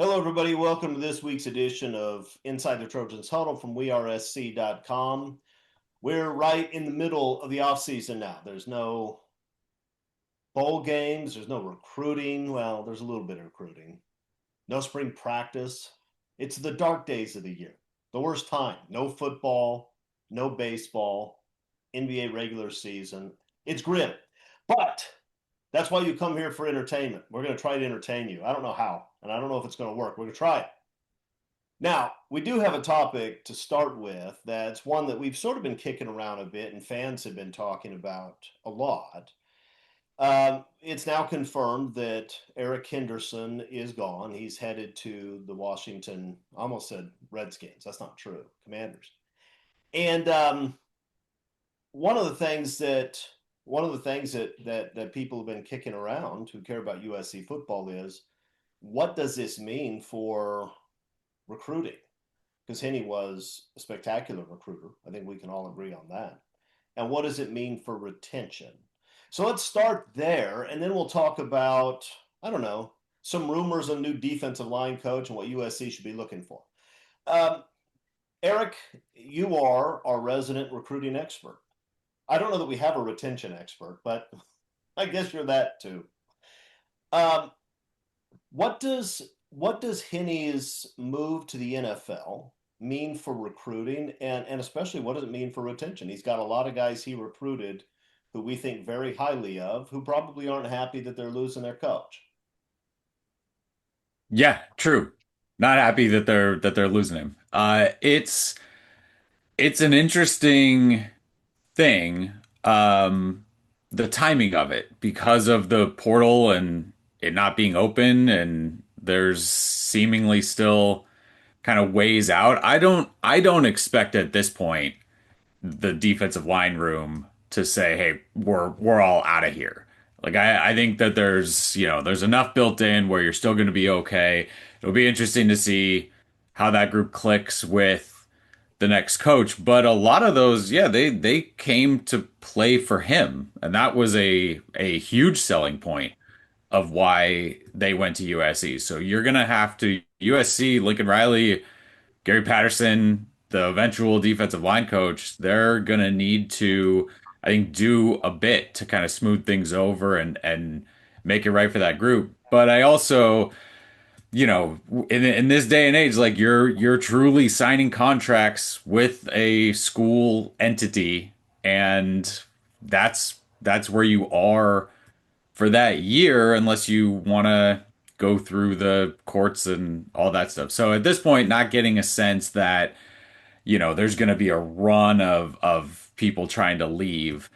Hello, everybody. Welcome to this week's edition of Inside the Trojans Huddle from WeAreSC.com. We're right in the middle of the offseason now. There's no bowl games, there's no recruiting. Well, there's a little bit of recruiting, no spring practice. It's the dark days of the year, the worst time. No football, no baseball, NBA regular season. It's grim. But that's why you come here for entertainment. We're going to try to entertain you. I don't know how, and I don't know if it's going to work. We're going to try it. Now, we do have a topic to start with that's one that we've sort of been kicking around a bit and fans have been talking about a lot. It's now confirmed that Eric Henderson is gone. He's headed to the Washington, I almost said Redskins. That's not true. Commanders. And one of the things that people have been kicking around who care about USC football is, what does this mean for recruiting? Because Henne was a spectacular recruiter. I think we can all agree on that. And what does it mean for retention? So let's start there, and then we'll talk about, I don't know, some rumors on new defensive line coach and what USC should be looking for. Eric, you are our resident recruiting expert. I don't know that we have a retention expert, but I guess you're that too. Um, what does Henne's move to the NFL mean for recruiting, and especially what does it mean for retention? He's got a lot of guys he recruited who we think very highly of, who probably aren't happy that they're losing their coach. Yeah, true. Not happy that they're losing him. It's an interesting thing, the timing of it because of the portal and it not being open, and there's seemingly still kind of ways out. I don't expect at this point the defensive line room to say, "Hey, we're all out of here." Like I think that there's enough built in where you're still going to be okay. It'll be interesting to see how that group clicks with the next coach. But a lot of those, yeah, they came to play for him, and that was a huge selling point of why they went to USC. So you're gonna have to USC, Lincoln Riley, Gary Patterson, the eventual defensive line coach, they're gonna need to, I think, do a bit to kind of smooth things over and make it right for that group. But I also, in this day and age, like you're truly signing contracts with a school entity, and that's where you are for that year, unless you want to go through the courts and all that stuff. So at this point, not getting a sense that there's going to be a run of people trying to leave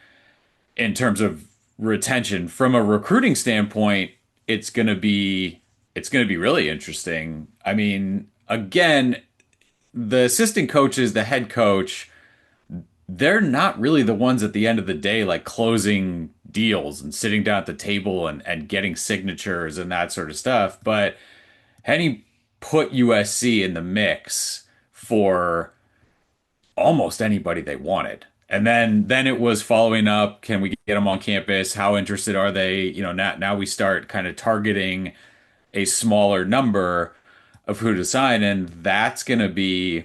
in terms of retention. From a recruiting standpoint, it's going to be it's going to be really interesting. I mean, again, the assistant coaches, the head coach, they're not really the ones at the end of the day like closing deals and sitting down at the table and getting signatures and that sort of stuff. But Henne put USC in the mix for almost anybody they wanted. And then it was following up, can we get them on campus? How interested are they? Now we start kind of targeting a smaller number of who to sign, and that's going to be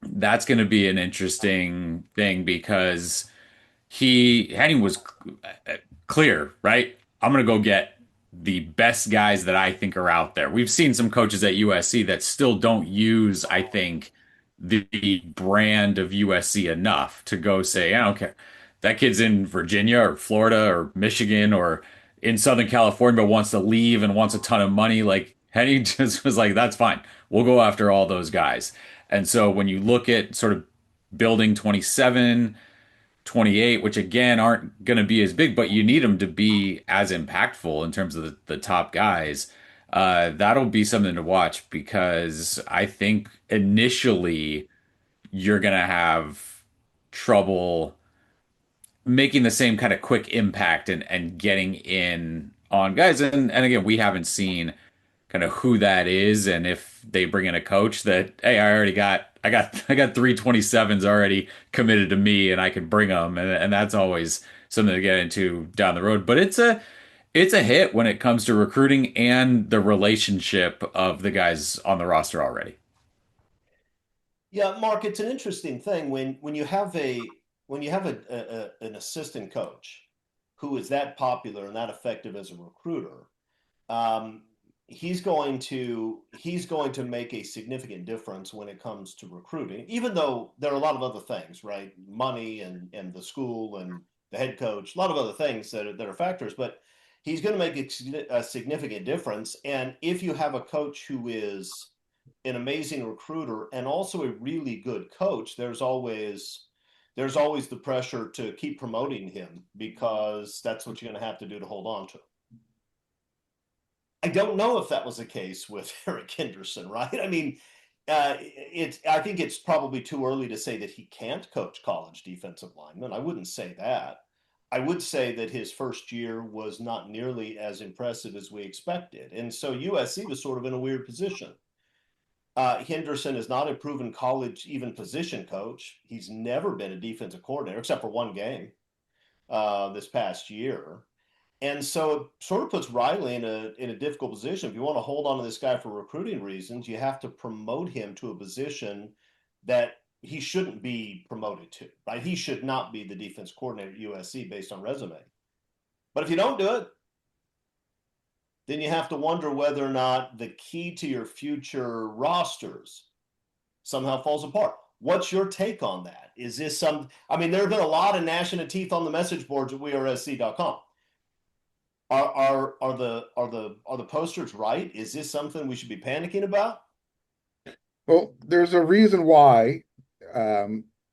an interesting thing because Henning was clear, right? I'm going to go get the best guys that I think are out there. We've seen some coaches at USC that still don't use, I think, the brand of USC enough to go say, I don't care. That kid's in Virginia or Florida or Michigan or in Southern California but wants to leave and wants a ton of money. Like Henny just was like, that's fine. We'll go after all those guys. And so when you look at sort of building 27, 28, which again aren't going to be as big, but you need them to be as impactful in terms of the top guys. That'll be something to watch because I think initially you're going to have trouble making the same kind of quick impact and getting in on guys. And again, we haven't seen kind of who that is and if they bring in a coach that, hey, I got 327s already committed to me and I can bring them. And that's always something to get into down the road. But It's a hit when it comes to recruiting and the relationship of the guys on the roster already. Yeah, Mark, it's an interesting thing when you have an assistant coach who is that popular and that effective as a recruiter. um, he's going to make a significant difference when it comes to recruiting, even though there are a lot of other things, right? Money and the school and the head coach, a lot of other things that are factors, but he's going to make a significant difference. And if you have a coach who is an amazing recruiter and also a really good coach, there's always the pressure to keep promoting him because that's what you're going to have to do to hold on to. I don't know if that was the case with Eric Henderson, right? I mean, I think it's probably too early to say that he can't coach college defensive linemen. I wouldn't say that. I would say that his first year was not nearly as impressive as we expected. And so USC was sort of in a weird position. Henderson is not a proven college, even position coach. He's never been a defensive coordinator except for one game this past year. And so it sort of puts Riley in a difficult position. If you want to hold on to this guy for recruiting reasons, you have to promote him to a position that he shouldn't be promoted to, right? He should not be the defense coordinator at USC based on resume. But if you don't do it, then you have to wonder whether or not the key to your future rosters somehow falls apart. What's your take on that? Is this I mean, there have been a lot of gnashing of teeth on the message boards at wearesc.com. Are the posters right? Is this something we should be panicking about? Well, there's a reason why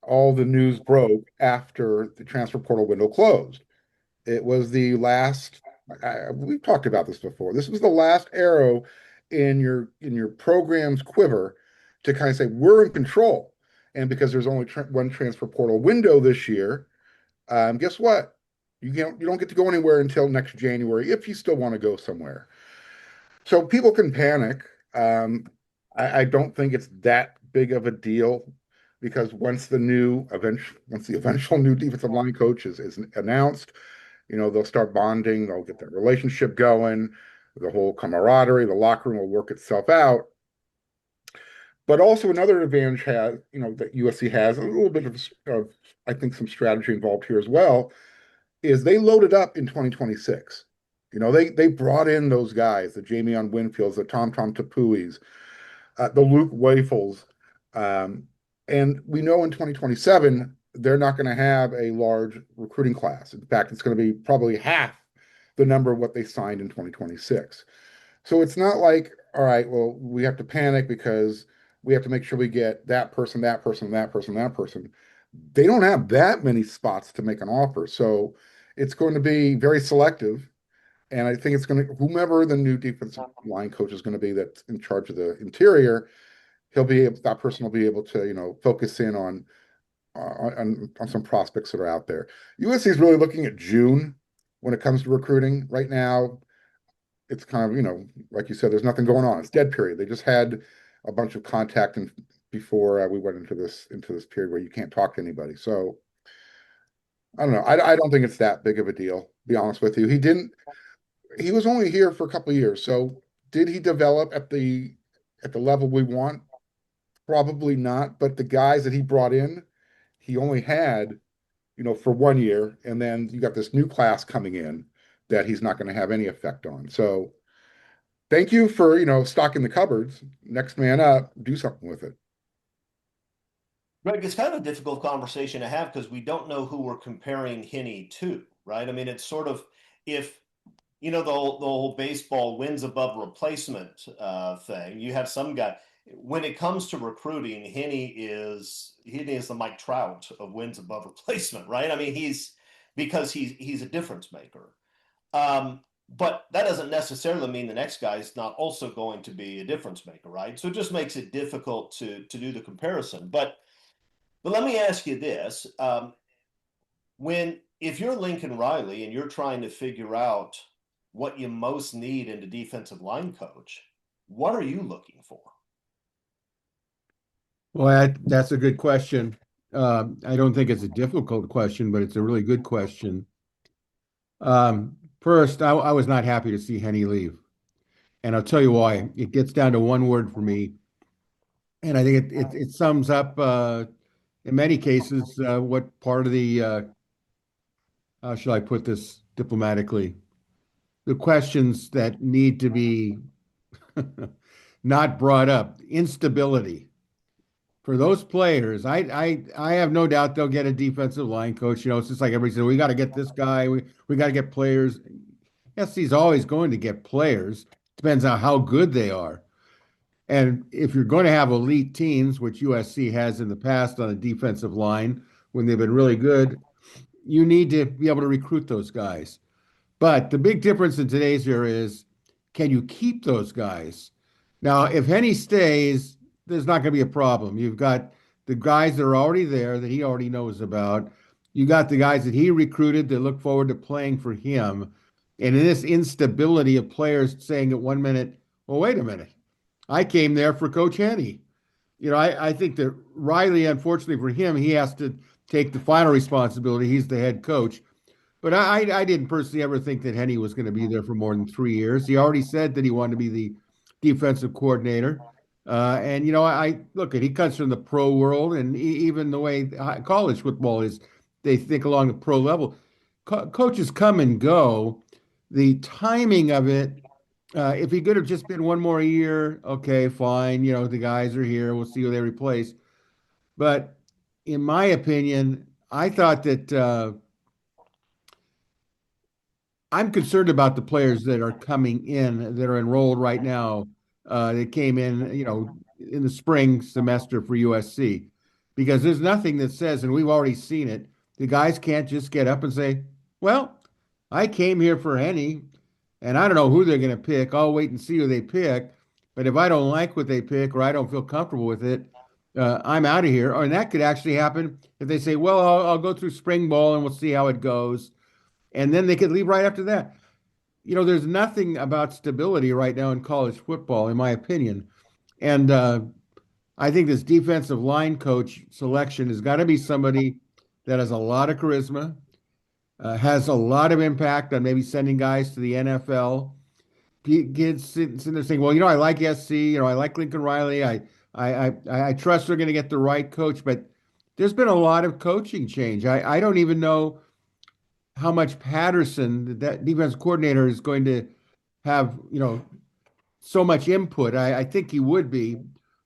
all the news broke after the transfer portal window closed. It was the last, we've talked about this before. This was the last arrow in your program's quiver to kind of say we're in control. And because there's only one transfer portal window this year, guess what? You don't get to go anywhere until next January if you still want to go somewhere. So people can panic. Um, I don't think it's that big of a deal because once the eventual new defensive line coach is announced, they'll start bonding, they'll get that relationship going, the whole camaraderie, the locker room will work itself out. But also another advantage that USC has a little bit of I think some strategy involved here as well is they loaded up in 2026. They brought in those guys, the Jamion Winfields, the Tom Tapuis, the Luke Wafels. And we know in 2027, they're not going to have a large recruiting class. In fact, it's going to be probably half the number of what they signed in 2026. So it's not like, all right, well, we have to panic because we have to make sure we get that person, that person, that person, that person. They don't have that many spots to make an offer. So it's going to be very selective. And I think it's going to, whomever the new defensive line coach is going to be that's in charge of the interior, that person will be able to, focus in on some prospects that are out there. USC is really looking at June when it comes to recruiting. Right now, it's kind of, like you said, there's nothing going on. It's dead period. They just had a bunch of contact before we went into this period where you can't talk to anybody. So I don't know. I don't think it's that big of a deal, to be honest with you. He was only here for a couple of years. So did he develop at the level we want? Probably not. But the guys that he brought in, he only had, for 1 year, and then you got this new class coming in that he's not going to have any effect on. So thank you for, stocking the cupboards. Next man up, do something with it. Greg, it's kind of a difficult conversation to have because we don't know who we're comparing Henne to, right? I mean, it's sort of if the whole baseball wins above replacement thing. You have some guy when it comes to recruiting, Henne is the Mike Trout of wins above replacement, right? I mean, he's a difference maker. But that doesn't necessarily mean the next guy is not also going to be a difference maker, right? So it just makes it difficult to do the comparison. But let me ask you this: when if you're Lincoln Riley and you're trying to figure out what you most need in a defensive line coach, what are you looking for? Well, that's a good question. I don't think it's a difficult question, but it's a really good question. First, I was not happy to see Henny leave, and I'll tell you why. It gets down to one word for me, and I think it sums up in many cases what part of the how shall I put this diplomatically? The questions that need to be not brought up. Instability. For those players, I have no doubt they'll get a defensive line coach. You know, it's just like everybody said, we got to get this guy. We got to get players. Yes, he's always going to get players. Depends on how good they are. And if you're going to have elite teams, which USC has in the past on the defensive line when they've been really good, you need to be able to recruit those guys. But the big difference in today's era is, can you keep those guys? Now, if Henny stays, there's not going to be a problem. You've got the guys that are already there that he already knows about. You got the guys that he recruited that look forward to playing for him. And in this instability of players saying at 1 minute, well, wait a minute, I came there for Coach Henny. You know, I think that Riley, unfortunately for him, he has to take the final responsibility. He's the head coach. But I didn't personally ever think that Henny was going to be there for more than 3 years. He already said that he wanted to be the defensive coordinator. And, you know, I look at he comes from the pro world, and even the way college football is, they think along the pro level. Coaches come and go. The timing of it, if he could have just been one more year, okay, fine. You know, the guys are here. We'll see who they replace. But in my opinion, I thought that I'm concerned about the players that are coming in that are enrolled right now. That came in, you know, in the spring semester for USC, because there's nothing that says, and we've already seen it. The guys can't just get up and say, "Well, I came here for Henny, and I don't know who they're going to pick. I'll wait and see who they pick. But if I don't like what they pick or I don't feel comfortable with it, I'm out of here." Or, and that could actually happen if they say, "Well, I'll go through spring ball and we'll see how it goes." And then they could leave right after that. You know, there's nothing about stability right now in college football, in my opinion. And I think this defensive line coach selection has got to be somebody that has a lot of charisma, has a lot of impact on maybe sending guys to the NFL. Kids sitting there saying, "Well, you know, I like SC. You know, I like Lincoln Riley. I trust they're going to get the right coach." But there's been a lot of coaching change. I don't even know how much Patterson, that defense coordinator, is going to have, you know, so much input. I think he would be,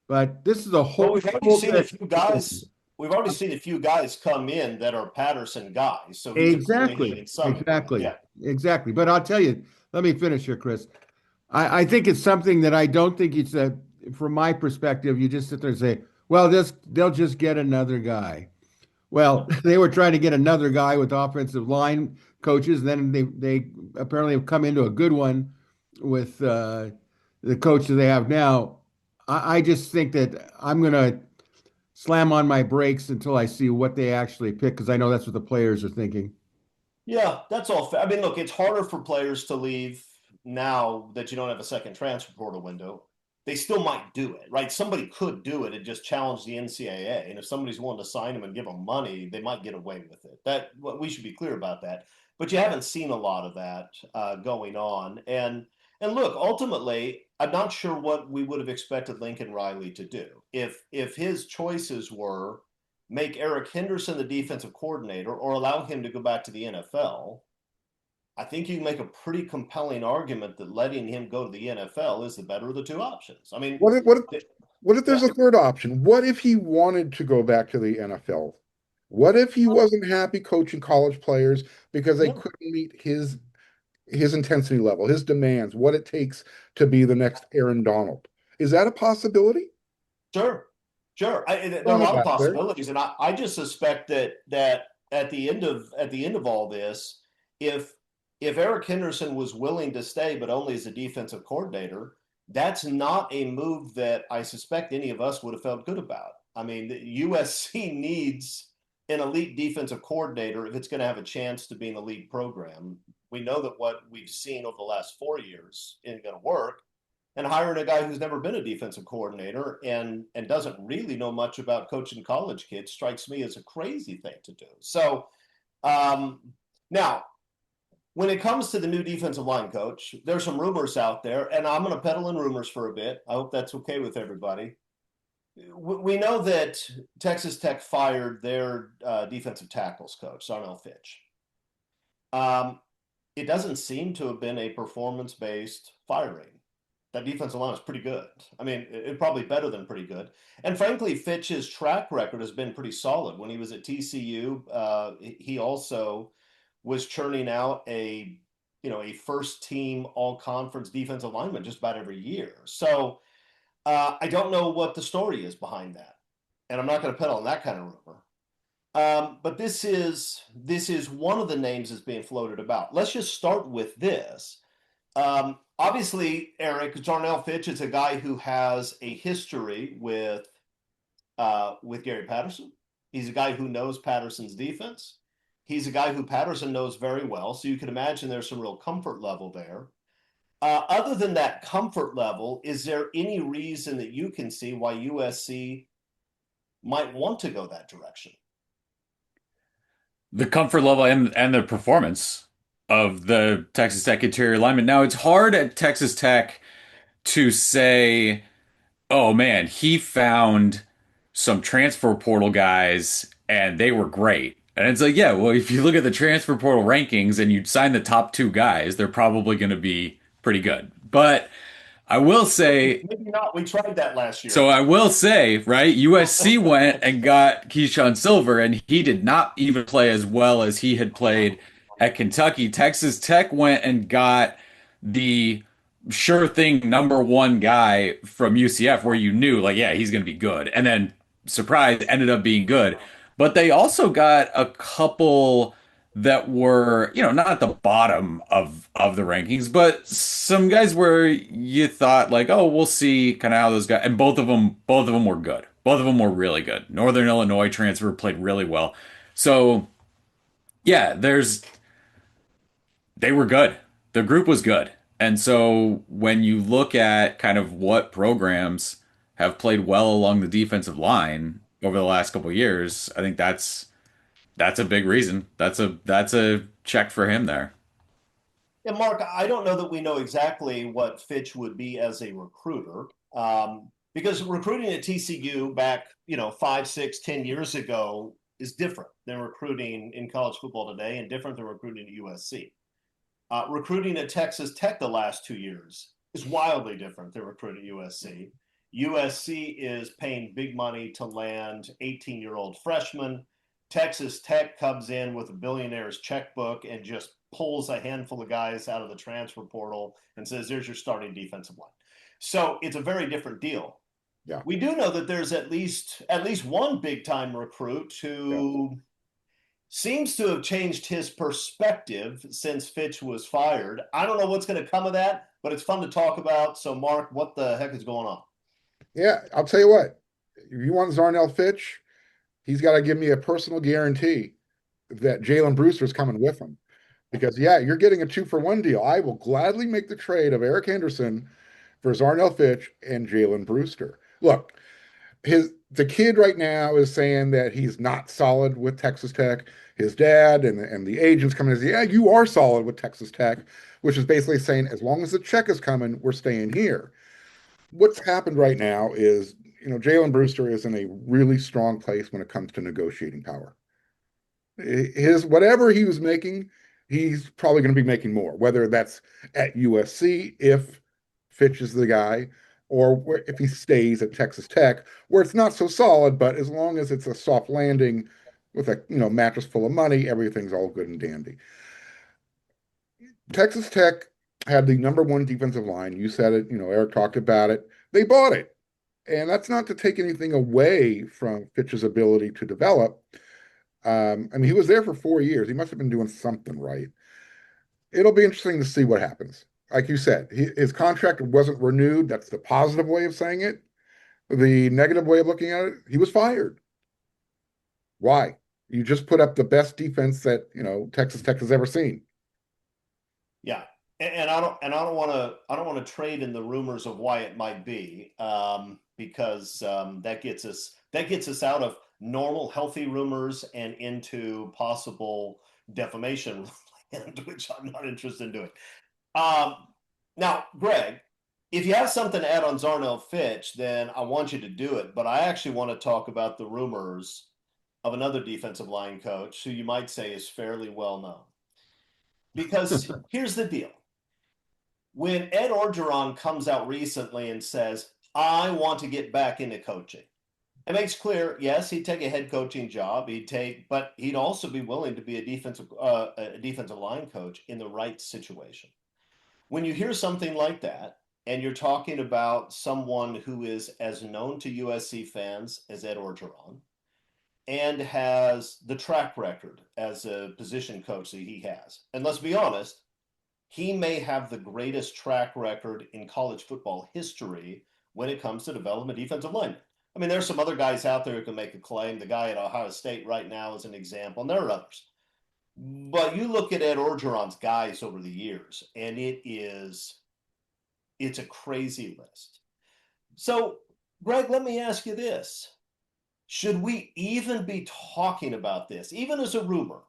but this is a Well, whole. we've already seen a few guys. We've already seen a few guys come in that are Patterson guys, so he's clearly Exactly, having some input. exactly, Yeah, exactly. But I'll tell you, let me finish here, Chris. I think it's something that I don't think it's a, from my perspective, you just sit there and say, well, they'll just get another guy. Well, they were trying to get another guy with offensive line coaches. Then they apparently have come into a good one with the coach that they have now. I just think that I'm going to slam on my brakes until I see what they actually pick, because I know that's what the players are thinking. yeah, that's all fair. I mean, look, it's harder for players to leave now that you don't have a second transfer portal window. They still might do it, right? Somebody could do it and just challenge the NCAA. And if somebody's willing to sign them and give them money, they might get away with it. That we should be clear about that. But you haven't seen a lot of that going on. And look, ultimately, I'm not sure what we would have expected Lincoln Riley to do if his choices were make Eric Henderson the defensive coordinator or allow him to go back to the NFL. I think you can make a pretty compelling argument that letting him go to the NFL is the better of the two options. I mean, What if there's yeah, a third option? What if he wanted to go back to the NFL? What if he wasn't happy coaching college players because they yeah, couldn't meet his intensity level, his demands, what it takes to be the next Aaron Donald? Is that a possibility? sure, sure. There are a Throwing it lot of out there. possibilities, and I just suspect that at the end of all this, if Eric Henderson was willing to stay, but only as a defensive coordinator, that's not a move that I suspect any of us would have felt good about. I mean, the USC needs an elite defensive coordinator if it's going to have a chance to be an elite program. We know that what we've seen over the last 4 years isn't going to work. And hiring a guy who's never been a defensive coordinator and doesn't really know much about coaching college kids strikes me as a crazy thing to do. So now when it comes to the new defensive line coach, there's some rumors out there, and I'm going to peddle in rumors for a bit. I hope that's okay with everybody. We know that Texas Tech fired their defensive tackles coach, Darnell Fitch. It doesn't seem to have been a performance-based firing. That defensive line is pretty good. I mean, it's probably better than pretty good. And frankly, Fitch's track record has been pretty solid. When he was at TCU, he also was churning out a first team all conference defensive lineman just about every year. So I don't know what the story is behind that, and I'm not going to peddle on that kind of rumor. But this is one of the names that's being floated about. Let's just start with this. Obviously, Eric, Darnell Fitch is a guy who has a history with Gary Patterson. He's a guy who knows Patterson's defense. He's a guy who Patterson knows very well, so you can imagine there's some real comfort level there. Other than that comfort level, is there any reason that you can see why USC might want to go that direction? The comfort level and the performance of the Texas Tech interior lineman. Now, it's hard at Texas Tech to say, oh man, he found some transfer portal guys and they were great. And it's like, yeah, well, if you look at the transfer portal rankings and you sign the top two guys, they're probably going to be pretty good. But I will say, maybe not. We tried that last year. so I will say, right, USC went and got Keyshawn Silver, and he did not even play as well as he had played at Kentucky. Texas Tech went and got the sure thing number one guy from UCF, where you knew, like, yeah, he's going to be good. And then, surprise, ended up being good. But they also got a couple that were, not at the bottom of the rankings, but some guys where you thought like, oh, we'll see kind of how those guys, and both of them were good. Both of them were really good. Northern Illinois transfer played really well. So yeah, they were good. The group was good. And so when you look at kind of what programs have played well along the defensive line over the last couple of years, I think that's a big reason. That's a check for him there. And Mark, I don't know that we know exactly what Fitch would be as a recruiter, because recruiting at TCU back, 5, 6, 10 years ago is different than recruiting in college football today, and different than recruiting at USC. Recruiting at Texas Tech the last 2 years is wildly different than recruiting at USC. USC is paying big money to land 18-year-old freshmen. Texas Tech comes in with a billionaire's checkbook and just pulls a handful of guys out of the transfer portal and says, there's your starting defensive line. So it's a very different deal. Yeah. We do know that there's at least one big time recruit who seems to have changed his perspective since Fitch was fired. I don't know what's going to come of that, but it's fun to talk about. So Mark, what the heck is going on? Yeah, I'll tell you what, if you want Darnell Fitch, he's got to give me a personal guarantee that Jalen Brewster's coming with him. Because, yeah, you're getting a 2-for-1 deal. I will gladly make the trade of Eric Henderson for Darnell Fitch and Jalen Brewster. Look, the kid right now is saying that he's not solid with Texas Tech. His dad and the agents coming and say, yeah, you are solid with Texas Tech, which is basically saying as long as the check is coming, we're staying here. What's happened right now is, Jalen Brewster is in a really strong place when it comes to negotiating power. Whatever he was making, he's probably going to be making more, whether that's at USC if Fitch is the guy, or if he stays at Texas Tech, where it's not so solid, but as long as it's a soft landing with a mattress full of money, everything's all good and dandy. Texas Tech had the number one defensive line. You said it, Eric talked about it. They bought it. And that's not to take anything away from Fitch's ability to develop. He was there for 4 years. He must have been doing something right. It'll be interesting to see what happens. Like you said, his contract wasn't renewed. That's the positive way of saying it. The negative way of looking at it, he was fired. Why? You just put up the best defense that, Texas Tech has ever seen. Yeah. And I don't want to trade in the rumors of why it might be, because that gets us out of normal healthy rumors and into possible defamation which I'm not interested in doing. Now, Greg, if you have something to add on Zarnell Fitch, then I want you to do it. But I actually want to talk about the rumors of another defensive line coach who you might say is fairly well known. Because here's the deal. When Ed Orgeron comes out recently and says, I want to get back into coaching, it makes clear, yes, he'd take a head coaching job, but he'd also be willing to be a defensive line coach in the right situation. When you hear something like that, and you're talking about someone who is as known to USC fans as Ed Orgeron, and has the track record as a position coach that he has, and let's be honest, he may have the greatest track record in college football history when it comes to development defensive linemen. I mean, there's some other guys out there who can make a claim. The guy at Ohio State right now is an example, and there are others. But you look at Ed Orgeron's guys over the years, and it's a crazy list. So, Greg, let me ask you this. Should we even be talking about this, even as a rumor?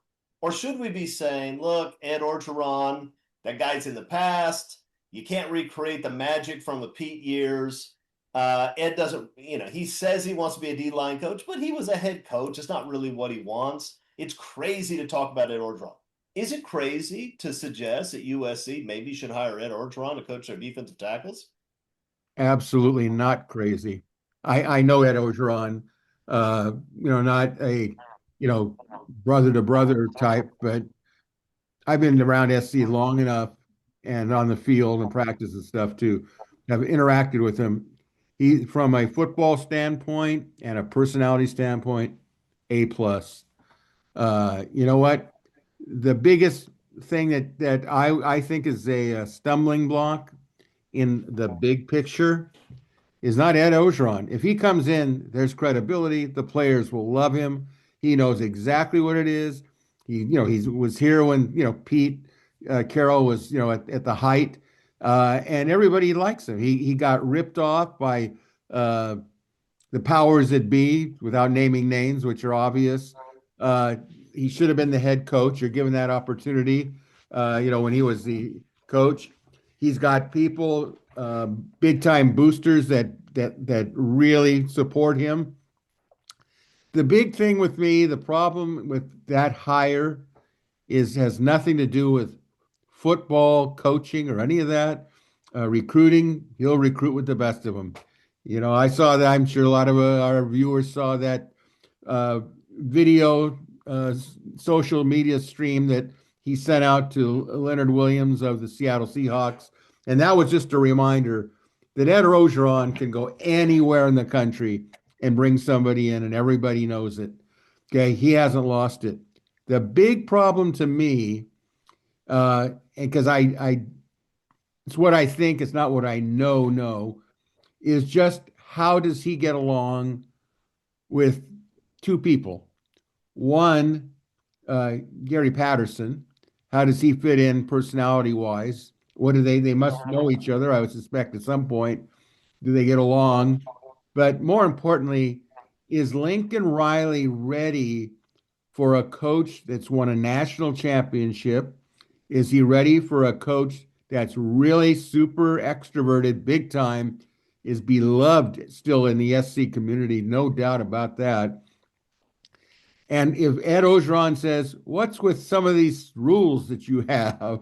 Or should we be saying, look, Ed Orgeron, that guy's in the past. You can't recreate the magic from the Pete years. Ed doesn't, he says he wants to be a D-line coach, but he was a head coach. It's not really what he wants. It's crazy to talk about Ed Orgeron. Is it crazy to suggest that USC maybe should hire Ed Orgeron to coach their defensive tackles? Absolutely not crazy. I know Ed Orgeron, not a, brother to brother type, but I've been around SC long enough and on the field and practice and stuff to have interacted with him. He, from a football standpoint and a personality standpoint, A+. You know what? The biggest thing that I think is a stumbling block in the big picture is not Ed Orgeron. If he comes in, there's credibility. The players will love him. He knows exactly what it is. He was here when, Pete Carroll was, at the height, and everybody likes him. He got ripped off by the powers that be, without naming names, which are obvious. He should have been the head coach or given that opportunity, when he was the coach. He's got people, big time boosters that really support him. The big thing with me, the problem with that hire has nothing to do with football, coaching, or any of that. Recruiting, he'll recruit with the best of them. I saw that. I'm sure a lot of our viewers saw that video, social media stream that he sent out to Leonard Williams of the Seattle Seahawks. And that was just a reminder that Ed Orgeron can go anywhere in the country and bring somebody in, and everybody knows it. Okay, he hasn't lost it. The big problem to me, because it's what I think, it's not what I know, is just how does he get along with two people? One, Gary Patterson. How does he fit in personality-wise? What do they must know each other, I would suspect at some point. Do they get along? But more importantly, is Lincoln Riley ready for a coach that's won a national championship? Is he ready for a coach that's really super extroverted, big time, is beloved still in the SC community? No doubt about that. And if Ed Orgeron says, what's with some of these rules that you have?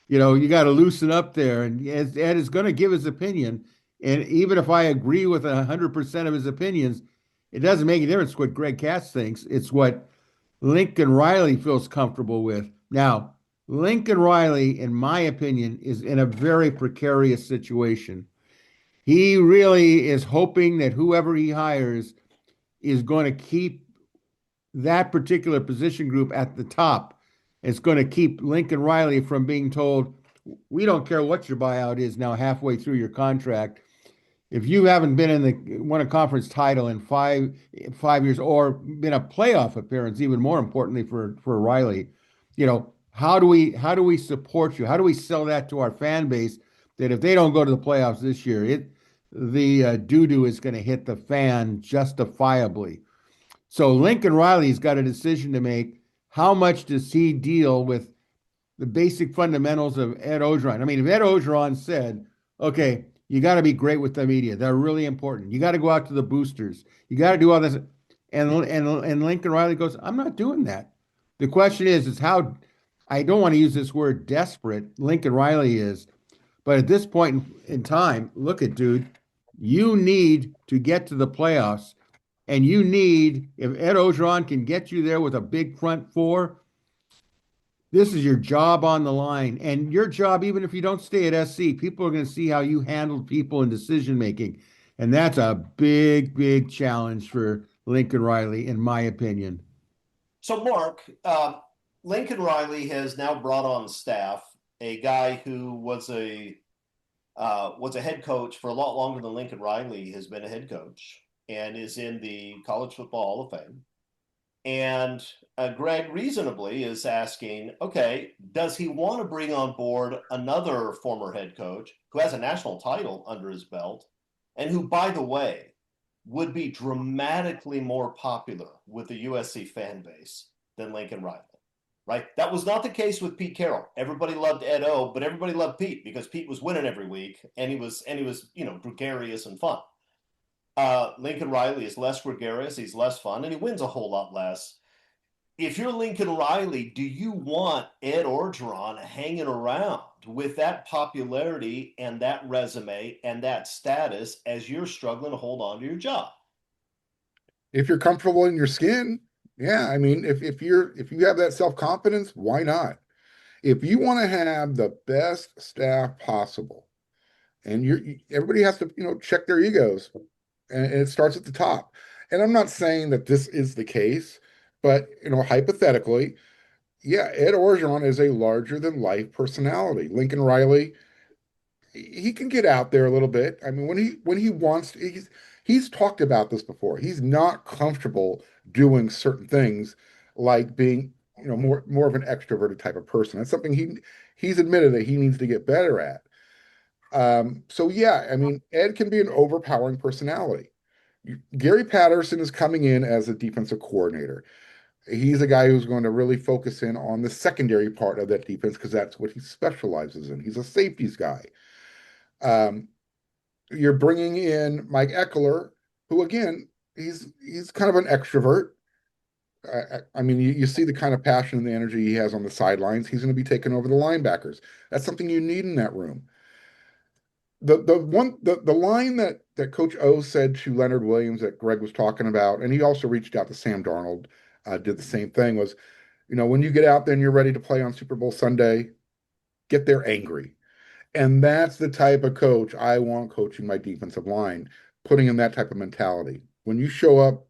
You got to loosen up there. And Ed is going to give his opinion. And even if I agree with 100% of his opinions, it doesn't make a difference what Greg Katz thinks. It's what Lincoln Riley feels comfortable with. Now, Lincoln Riley, in my opinion, is in a very precarious situation. He really is hoping that whoever he hires is going to keep that particular position group at the top. It's going to keep Lincoln Riley from being told, we don't care what your buyout is now halfway through your contract. If you haven't been won a conference title in five years, or been a playoff appearance, even more importantly for Riley, how do we support you? How do we sell that to our fan base that if they don't go to the playoffs this year, the doo-doo is going to hit the fan justifiably? So Lincoln Riley's got a decision to make. How much does he deal with the basic fundamentals of Ed Orgeron. I mean, if Ed Orgeron said, okay, you got to be great with the media. They're really important. You got to go out to the boosters. You got to do all this. And Lincoln Riley goes, I'm not doing that. The question is how, I don't want to use this word desperate, Lincoln Riley is, but at this point in time, look at dude, you need to get to the playoffs. And you need, if Ed Orgeron can get you there with a big front four, this is your job on the line. And your job, even if you don't stay at SC, people are going to see how you handle people in decision making. And that's a big, big challenge for Lincoln Riley, in my opinion. So, Mark, Lincoln Riley has now brought on staff a guy who was a head coach for a lot longer than Lincoln Riley has been a head coach, and is in the College Football Hall of Fame. And Greg reasonably is asking, okay, does he want to bring on board another former head coach who has a national title under his belt, and who, by the way, would be dramatically more popular with the USC fan base than Lincoln Riley, right? That was not the case with Pete Carroll. Everybody loved Ed O, but everybody loved Pete because Pete was winning every week, and he was, gregarious and fun. Lincoln Riley is less gregarious, he's less fun, and he wins a whole lot less. If you're Lincoln Riley, do you want Ed Orgeron hanging around with that popularity and that resume and that status as you're struggling to hold on to your job? If you're comfortable in your skin, yeah. I mean, if you have that self-confidence, why not? If you want to have the best staff possible, and everybody has to, check their egos, and it starts at the top. And I'm not saying that this is the case, but hypothetically, yeah, Ed Orgeron is a larger than life personality. Lincoln Riley, he can get out there a little bit. I mean, when he wants to, he's talked about this before. He's not comfortable doing certain things, like being, more of an extroverted type of person. That's something he's admitted that he needs to get better at. So yeah, I mean, Ed can be an overpowering personality. Gary Patterson is coming in as a defensive coordinator. He's a guy who's going to really focus in on the secondary part of that defense because that's what he specializes in. He's a safeties guy. You're bringing in Mike Eckler, who again, he's kind of an extrovert. I mean, you see the kind of passion and the energy he has on the sidelines. He's going to be taking over the linebackers. That's something you need in that room. The line that Coach O said to Leonard Williams that Greg was talking about, and he also reached out to Sam Darnold, did the same thing, was, when you get out there and you're ready to play on Super Bowl Sunday, get there angry. And that's the type of coach I want coaching my defensive line, putting in that type of mentality. When you show up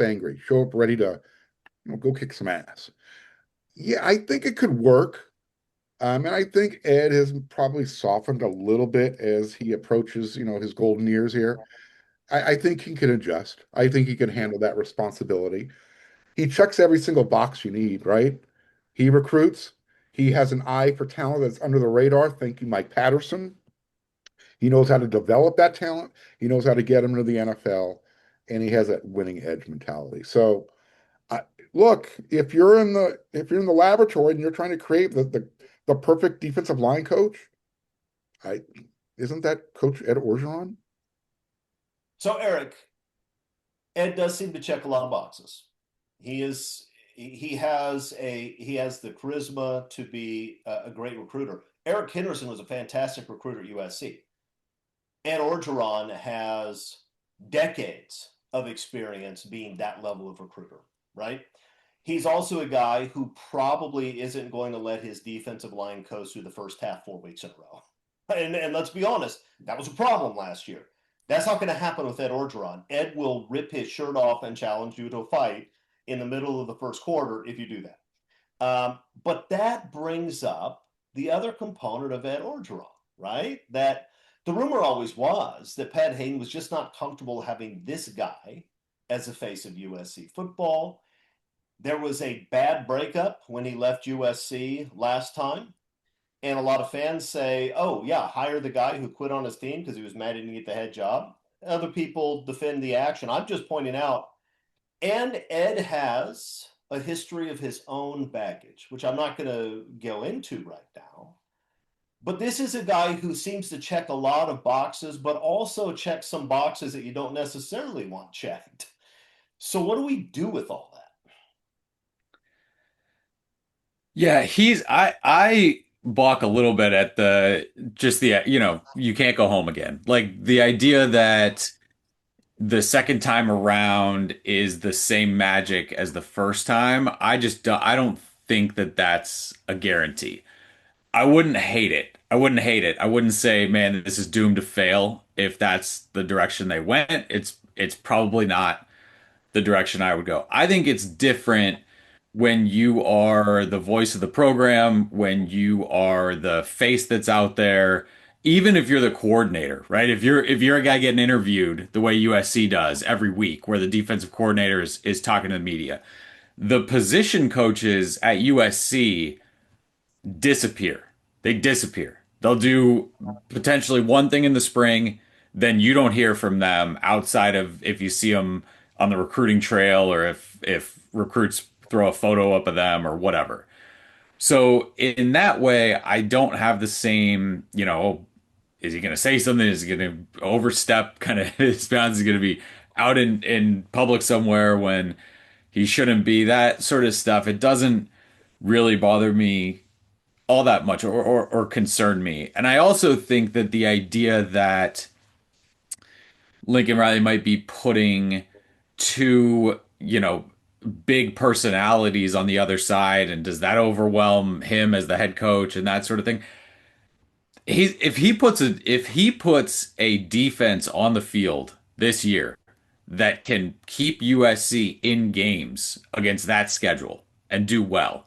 angry, show up ready to go kick some ass. Yeah, I think it could work. And I think Ed has probably softened a little bit as he approaches, his golden years here. I think he can adjust. I think he can handle that responsibility. He checks every single box you need, right? He recruits. He has an eye for talent that's under the radar. Thank you, Mike Patterson. He knows how to develop that talent. He knows how to get him to the NFL, and he has that winning edge mentality. So, look, if you're in the laboratory and you're trying to create the perfect defensive line coach, isn't that Coach Ed Orgeron? So, Eric, Ed does seem to check a lot of boxes. He has the charisma to be a great recruiter. Eric Henderson was a fantastic recruiter at USC. Ed Orgeron has decades of experience being that level of recruiter, right? He's also a guy who probably isn't going to let his defensive line coast through the first half 4 weeks in a row. And let's be honest, that was a problem last year. That's not going to happen with Ed Orgeron. Ed will rip his shirt off and challenge you to a fight in the middle of the first quarter if you do that. But that brings up the other component of Ed Orgeron, right? That the rumor always was that Pat Hayden was just not comfortable having this guy as the face of USC football. There was a bad breakup when he left USC last time. And a lot of fans say, oh, yeah, hire the guy who quit on his team because he was mad he didn't get the head job. Other people defend the action. I'm just pointing out, and Ed has a history of his own baggage, which I'm not going to go into right now. But this is a guy who seems to check a lot of boxes, but also check some boxes that you don't necessarily want checked. So what do we do with all that? Yeah, I balk a little bit at the just the you can't go home again. Like the idea that the second time around is the same magic as the first time. I don't think that that's a guarantee. I wouldn't hate it. I wouldn't hate it. I wouldn't say, man, this is doomed to fail if that's the direction they went. It's probably not the direction I would go. I think it's different when you are the voice of the program, when you are the face that's out there, even if you're the coordinator, right? If you're a guy getting interviewed the way USC does every week, where the defensive coordinator is talking to the media, the position coaches at USC disappear. They disappear. They'll do potentially one thing in the spring, then you don't hear from them outside of if you see them on the recruiting trail or if recruits throw a photo up of them or whatever. So in that way, I don't have the same, is he going to say something? Is he going to overstep kind of his bounds? Is he going to be out in public somewhere when he shouldn't be? That sort of stuff. It doesn't really bother me all that much or concern me. And I also think that the idea that Lincoln Riley might be putting two, big personalities on the other side, and does that overwhelm him as the head coach and that sort of thing? If he puts a defense on the field this year that can keep USC in games against that schedule and do well,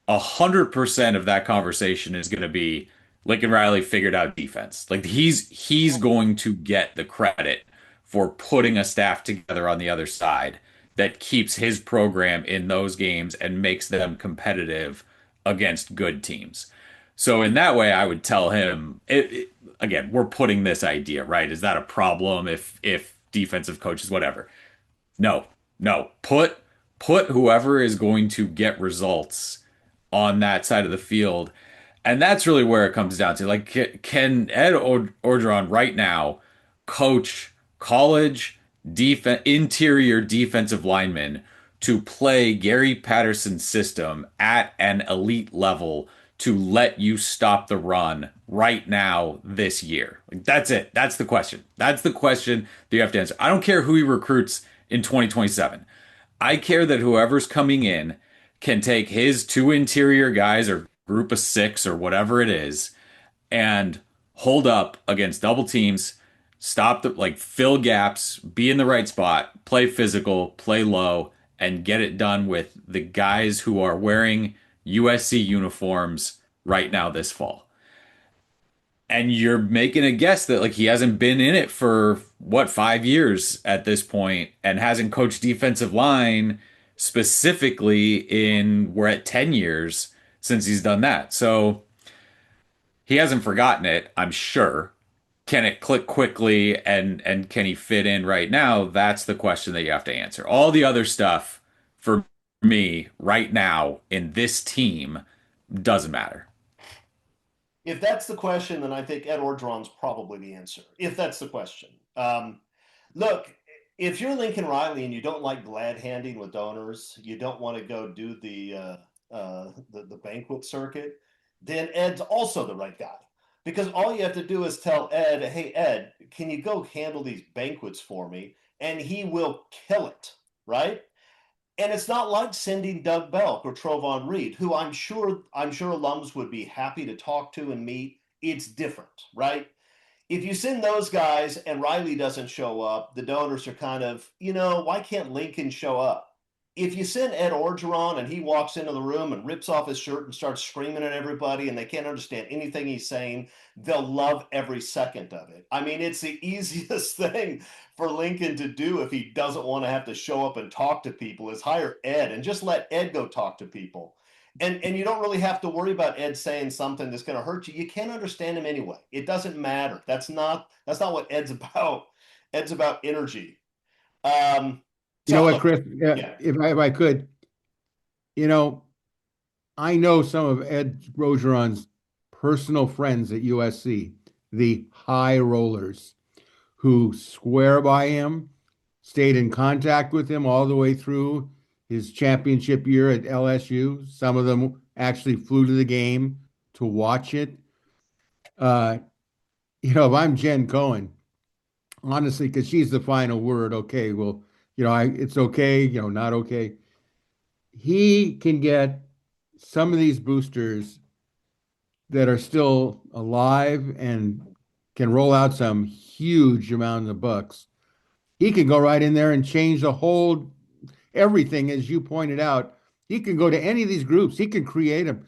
100% of that conversation is going to be Lincoln Riley figured out defense. Like he's going to get the credit for putting a staff together on the other side that keeps his program in those games and makes them competitive against good teams. So in that way, I would tell him again, we're putting this idea, right? Is that a problem if defensive coaches, whatever? No, no. Put whoever is going to get results on that side of the field. And that's really where it comes down to. Like, can Ed Orgeron right now coach college interior defensive linemen to play Gary Patterson's system at an elite level to let you stop the run right now this year? Like, that's it. That's the question. That's the question that you have to answer. I don't care who he recruits in 2027. I care that whoever's coming in can take his two interior guys or group of six or whatever it is and hold up against double teams, stop fill gaps, be in the right spot, play physical, play low, and get it done with the guys who are wearing USC uniforms right now this fall. And you're making a guess that he hasn't been in it for 5 years at this point and hasn't coached defensive line specifically we're at 10 years since he's done that. So he hasn't forgotten it, I'm sure. Can it click quickly and can he fit in right now? That's the question that you have to answer. All the other stuff for me right now in this team doesn't matter. If that's the question, then I think Ed Orgeron's probably the answer. If that's the question. Look, if you're Lincoln Riley and you don't like glad handing with donors, you don't want to go do the banquet circuit, then Ed's also the right guy. Because all you have to do is tell Ed, hey, Ed, can you go handle these banquets for me? And he will kill it, right? And it's not like sending Doug Belk or Trovon Reed, who I'm sure alums would be happy to talk to and meet. It's different, right? If you send those guys and Riley doesn't show up, the donors are kind of, why can't Lincoln show up? If you send Ed Orgeron and he walks into the room and rips off his shirt and starts screaming at everybody and they can't understand anything he's saying, they'll love every second of it. I mean, it's the easiest thing for Lincoln to do if he doesn't want to have to show up and talk to people is hire Ed and just let Ed go talk to people. And you don't really have to worry about Ed saying something that's going to hurt you. You can't understand him anyway. It doesn't matter. That's not what Ed's about. Ed's about energy. You know what, Chris? Yeah. If I could, You know, I know some of Ed Rogeron's personal friends at USC, the high rollers, who swear by him, stayed in contact with him all the way through his championship year at LSU. Some of them actually flew to the game to watch it. Uh, if I'm Jen Cohen, honestly, because she's the final word, okay, well, it's okay, not okay. He can get some of these boosters that are still alive and can roll out some huge amount of bucks. He can go right in there and change the whole everything, as you pointed out. He can go to any of these groups. He can create them.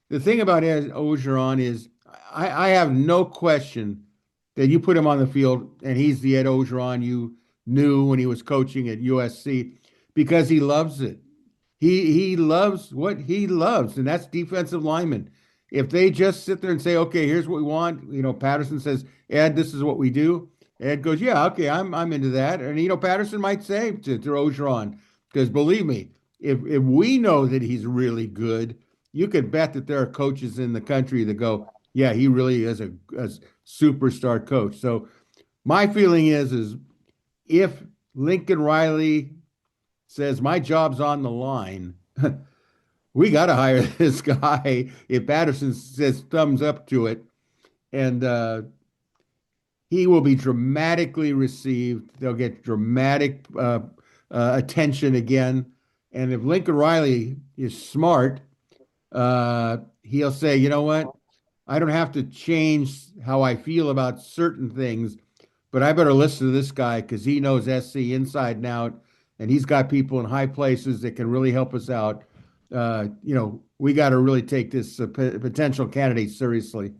The thing about Ed Ogeron is, I have no question that you put him on the field and he's the Ed Ogeron you knew when he was coaching at USC because he loves it. He loves what he loves, and that's defensive linemen. If they just sit there and say, "Okay, here's what we want," Patterson says, "Ed, this is what we do." Ed goes, "Yeah, okay, I'm into that." And Patterson might say to Ogeron, because believe me, if we know that he's really good, you could bet that there are coaches in the country that go, "Yeah, he really is a superstar coach." So my feeling is if Lincoln Riley says my job's on the line, we got to hire this guy. If Patterson says thumbs up to it, and he will be dramatically received. They'll get dramatic attention again. And if Lincoln Riley is smart, he'll say, you know what? I don't have to change how I feel about certain things, but I better listen to this guy because he knows SC inside and out, and he's got people in high places that can really help us out. We got to really take this potential candidate seriously.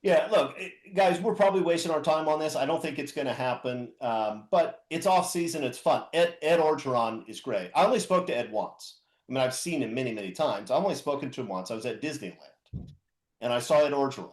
Yeah, look, guys, we're probably wasting our time on this. I don't think it's going to happen, but it's off season. It's fun. Ed Orgeron is great. I only spoke to Ed once. I mean, I've seen him many, many times. I've only spoken to him once. I was at Disneyland, and I saw Ed Orgeron,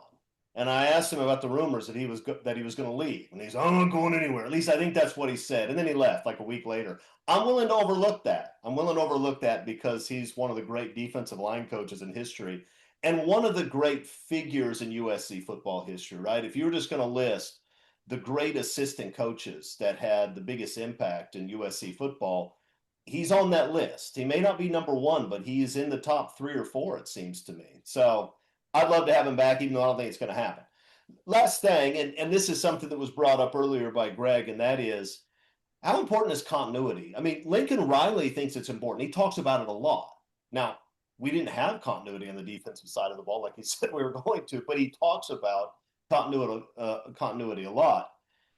and I asked him about the rumors that he was going to leave, and he's, I'm not going anywhere. At least I think that's what he said. And then he left like a week later. I'm willing to overlook that. I'm willing to overlook that because he's one of the great defensive line coaches in history and one of the great figures in USC football history, right? If you were just going to list the great assistant coaches that had the biggest impact in USC football, he's on that list. He may not be number one, but he's in the top 3 or 4, it seems to me. So I'd love to have him back, even though I don't think it's going to happen. Last thing, and this is something that was brought up earlier by Greg, and that is how important is continuity? I mean, Lincoln Riley thinks it's important. He talks about it a lot. Now, we didn't have continuity on the defensive side of the ball, like he said we were going to, but he talks about continuity a lot.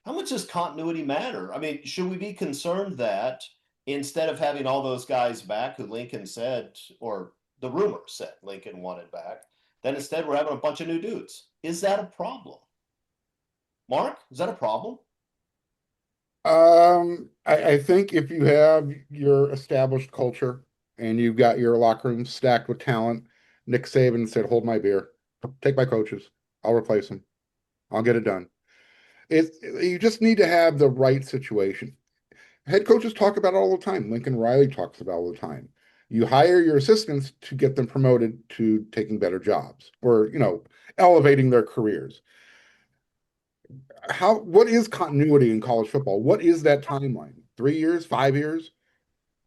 How much does continuity matter? I mean, should we be concerned that instead of having all those guys back who Lincoln said, or the rumor said Lincoln wanted back, then instead we're having a bunch of new dudes? Is that a problem? Mark, is that a problem? I think if you have your established culture and you've got your locker room stacked with talent, Nick Saban said, "Hold my beer, take my coaches, I'll replace them, I'll get it done." You just need to have the right situation. Head coaches talk about it all the time. Lincoln Riley talks about it all the time. You hire your assistants to get them promoted to taking better jobs or, elevating their careers. What is continuity in college football? What is that timeline? 3 years, 5 years?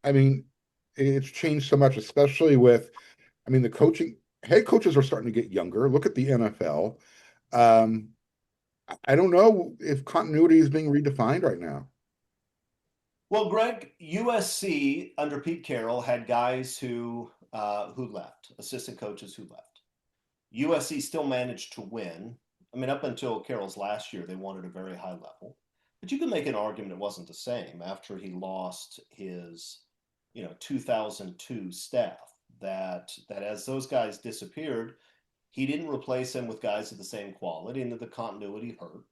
I mean, it's changed so much, especially with, the head coaches are starting to get younger. Look at the NFL. Um, I don't know if continuity is being redefined right now. Well, Greg, USC under Pete Carroll had guys who left, assistant coaches who left. USC still managed to win. I mean, up until Carroll's last year, they won at a very high level. But you can make an argument it wasn't the same after he lost his, 2002 staff. That as those guys disappeared, he didn't replace them with guys of the same quality, and that the continuity hurt.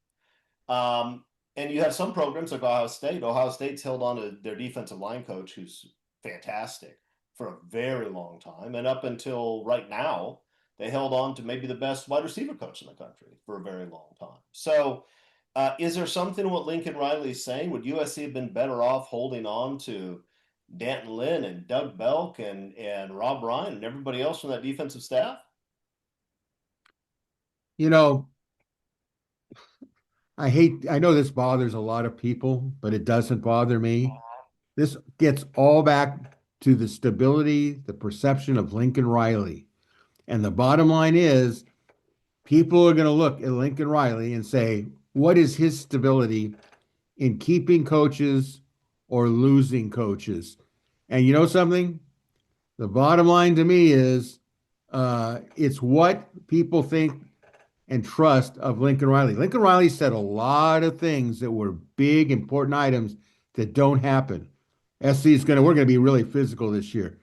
And you have some programs like Ohio State. Ohio State's held on to their defensive line coach, who's fantastic, for a very long time. And up until right now, they held on to maybe the best wide receiver coach in the country for a very long time. So is there something what Lincoln Riley is saying? Would USC have been better off holding on to Danton Lynn and Doug Belk and Rob Ryan and everybody else from that defensive staff? You know, I know this bothers a lot of people, but it doesn't bother me. This gets all back to the stability, the perception of Lincoln Riley. And the bottom line is people are going to look at Lincoln Riley and say, what is his stability in keeping coaches or losing coaches? And you know something? The bottom line to me is it's what people think and trust of Lincoln Riley. Lincoln Riley said a lot of things that were big, important items that don't happen. We're going to be really physical this year.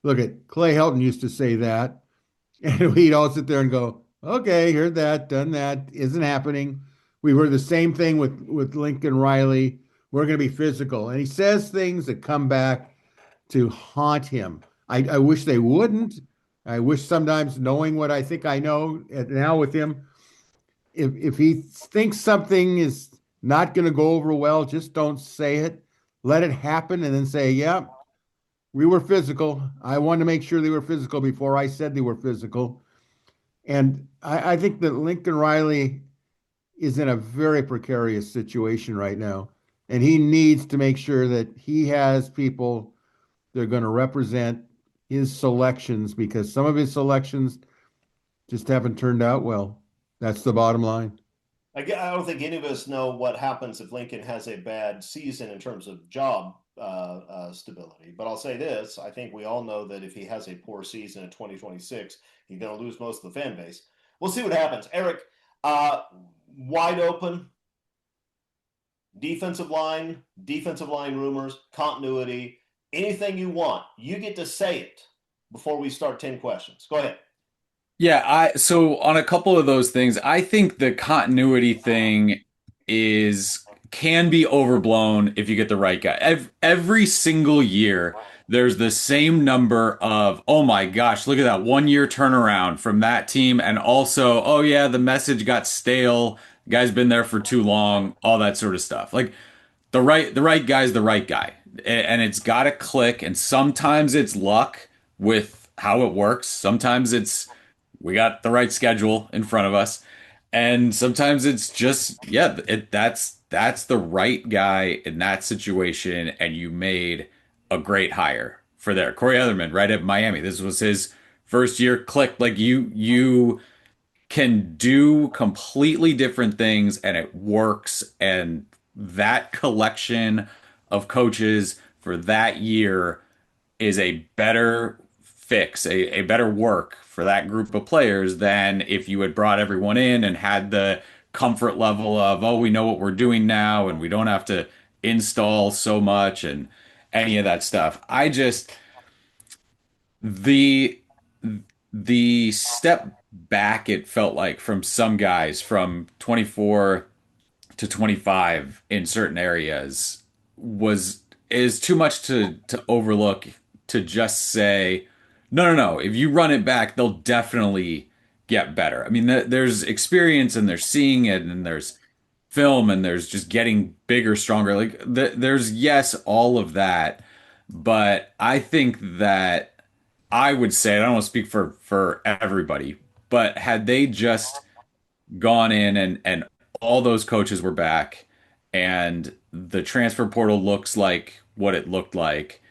Look at Clay Helton used to say that, and we'd all sit there and go, okay, heard that, done that, isn't happening. We heard the same thing with Lincoln Riley. We're going to be physical. And he says things that come back to haunt him. I wish they wouldn't. I wish sometimes knowing what I think I know now with him, if he thinks something is not going to go over well, just don't say it. Let it happen and then say, yeah, we were physical. I wanted to make sure they were physical before I said they were physical. And I think that Lincoln Riley is in a very precarious situation right now. And he needs to make sure that he has people that are going to represent his selections because some of his selections just haven't turned out well. That's the bottom line. I don't think any of us know what happens if Lincoln has a bad season in terms of job stability. But I'll say this: I think we all know that if he has a poor season in 2026, he's going to lose most of the fan base. We'll see what happens. Eric, wide open defensive line rumors, continuity, anything you want. You get to say it before we start 10 questions. Go ahead. Yeah, so on a couple of those things, I think the continuity thing is can be overblown if you get the right guy. Every single year, there's the same number of, oh my gosh, look at that 1 year turnaround from that team, and also, oh yeah, the message got stale, guy's been there for too long, all that sort of stuff. Like the right guy's the right guy, and it's got to click. And sometimes it's luck with how it works. Sometimes it's we got the right schedule in front of us, and sometimes it's just yeah, that's the right guy in that situation, and you made a great hire for there. Corey Otherman, right at Miami. This was his first year. Clicked like you can do completely different things and it works, and that collection of coaches for that year is a better fix, a better work for that group of players than if you had brought everyone in and had the comfort level of, oh, we know what we're doing now and we don't have to install so much and any of that stuff. The the step back it felt like from some guys from 24 to 25 in certain areas was is too much to overlook to just say no, if you run it back they'll definitely get better. I mean there's experience and there's seeing it and there's film and there's just getting bigger, stronger, like there's yes all of that, but I think that I would say, I don't want to speak for everybody, but had they just gone in and all those coaches were back and the transfer portal looks like what it looked like,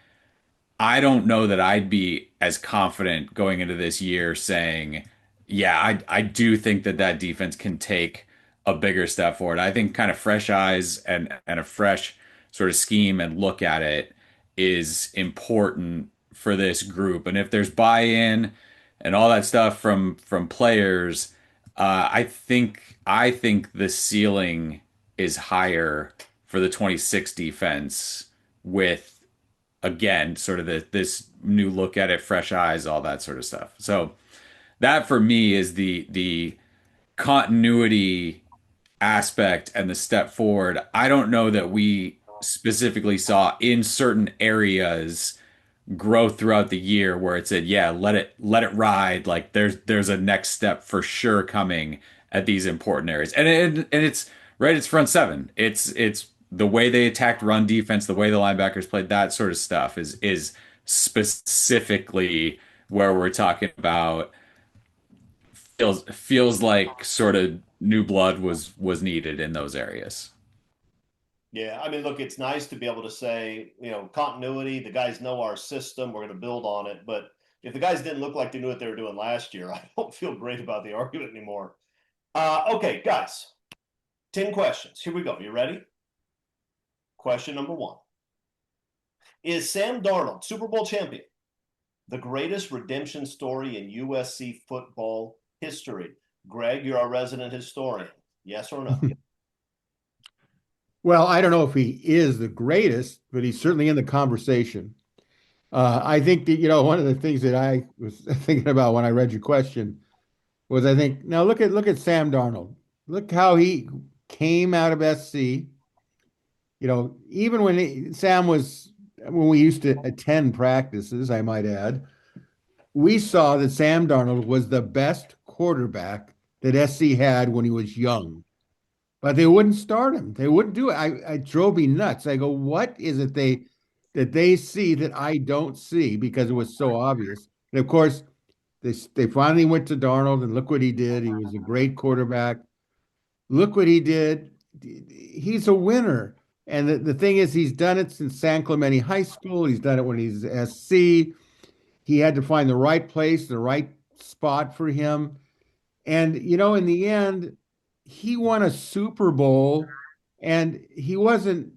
I don't know that I'd be as confident going into this year saying, yeah, I do think that that defense can take a bigger step forward. I think kind of fresh eyes and a fresh sort of scheme and look at it is important for this group. And if there's buy-in and all that stuff from players, I think the ceiling is higher for the 26 defense with again, sort of this new look at it, fresh eyes, all that sort of stuff. So that for me is the continuity aspect and the step forward. I don't know that we specifically saw in certain areas growth throughout the year where it said, yeah, let it ride. Like there's a next step for sure coming at these important areas. And it's right, it's front seven. It's the way they attacked run defense, the way the linebackers played, that sort of stuff is specifically where we're talking about feels like sort of new blood was needed in those areas. Yeah, I mean, look, it's nice to be able to say, continuity, the guys know our system, we're going to build on it. But if the guys didn't look like they knew what they were doing last year, I don't feel great about the argument anymore. Okay, guys, 10 questions. Here we go. You ready? Question number 1. Is Sam Darnold, Super Bowl champion, the greatest redemption story in USC football history? Greg, you're our resident historian. Yes or no? Well, I don't know if he is the greatest, but he's certainly in the conversation. I think that, one of the things that I was thinking about when I read your question was I think, now look at Sam Darnold. Look how he came out of SC. Even when we used to attend practices, I might add, we saw that Sam Darnold was the best quarterback that SC had when he was young. But they wouldn't start him. They wouldn't do it. I drove me nuts. I go, what is it that they see that I don't see, because it was so obvious. And of course, they finally went to Darnold, and look what he did. He was a great quarterback. Look what he did. He's a winner. And the thing is, he's done it since San Clemente High School. He's done it when he's SC. He had to find the right place, the right spot for him. And, in the end, he won a Super Bowl, and it wasn't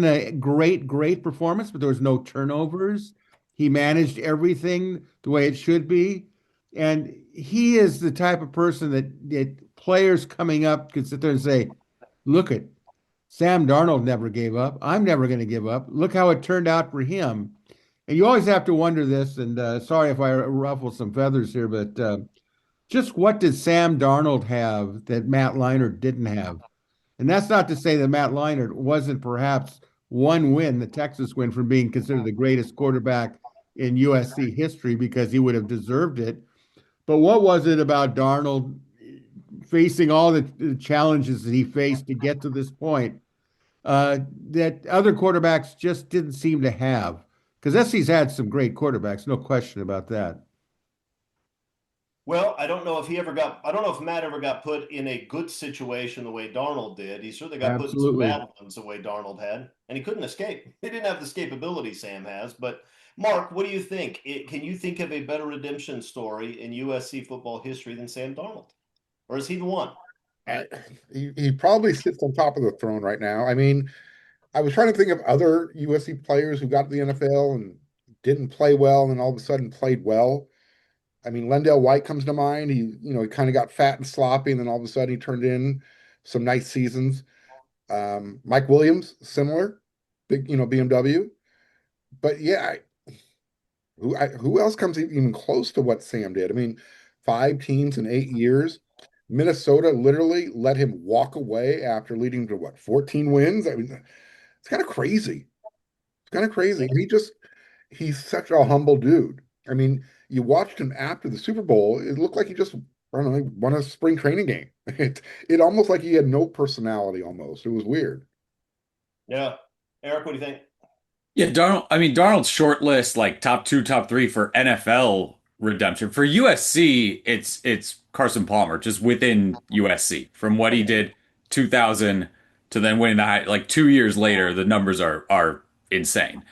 a great performance, but there was no turnovers. He managed everything the way it should be. And he is the type of person that players coming up could sit there and say, look at Sam Darnold never gave up. I'm never going to give up. Look how it turned out for him. And you always have to wonder this, and sorry if I ruffle some feathers here, but just what did Sam Darnold have that Matt Leinart didn't have? And that's not to say that Matt Leinart wasn't perhaps one win, the Texas win, from being considered the greatest quarterback in USC history, because he would have deserved it. But what was it about Darnold facing all the challenges that he faced to get to this point that other quarterbacks just didn't seem to have? Because SC's had some great quarterbacks, no question about that. Well, I don't know if Matt ever got put in a good situation the way Darnold did. He certainly got put in some Absolutely. bad ones the way Darnold had, and he couldn't escape. He didn't have the escapability Sam has. But Mark, what do you think? Can you think of a better redemption story in USC football history than Sam Darnold? Or is he the one? He probably sits on top of the throne right now. I mean, I was trying to think of other USC players who got to the NFL and didn't play well, and then all of a sudden played well. I mean, Lendale White comes to mind. He kind of got fat and sloppy, and then all of a sudden he turned in some nice seasons. Mike Williams, similar, big, BMW. But yeah, who else comes even close to what Sam did? I mean, 5 teams in 8 years. Minnesota literally let him walk away after leading to what, 14 wins? I mean, it's kind of crazy. It's kind of crazy. He's such a humble dude. I mean, you watched him after the Super Bowl, it looked like he just, I don't know, won a spring training game. It almost like he had no personality almost. It was weird. Yeah. Eric, what do you think? Yeah, Darnold's short list, like top two, top three for NFL redemption. For USC, it's Carson Palmer, just within USC. From what he did 2000 to then winning the high, like 2 years later, the numbers are insane.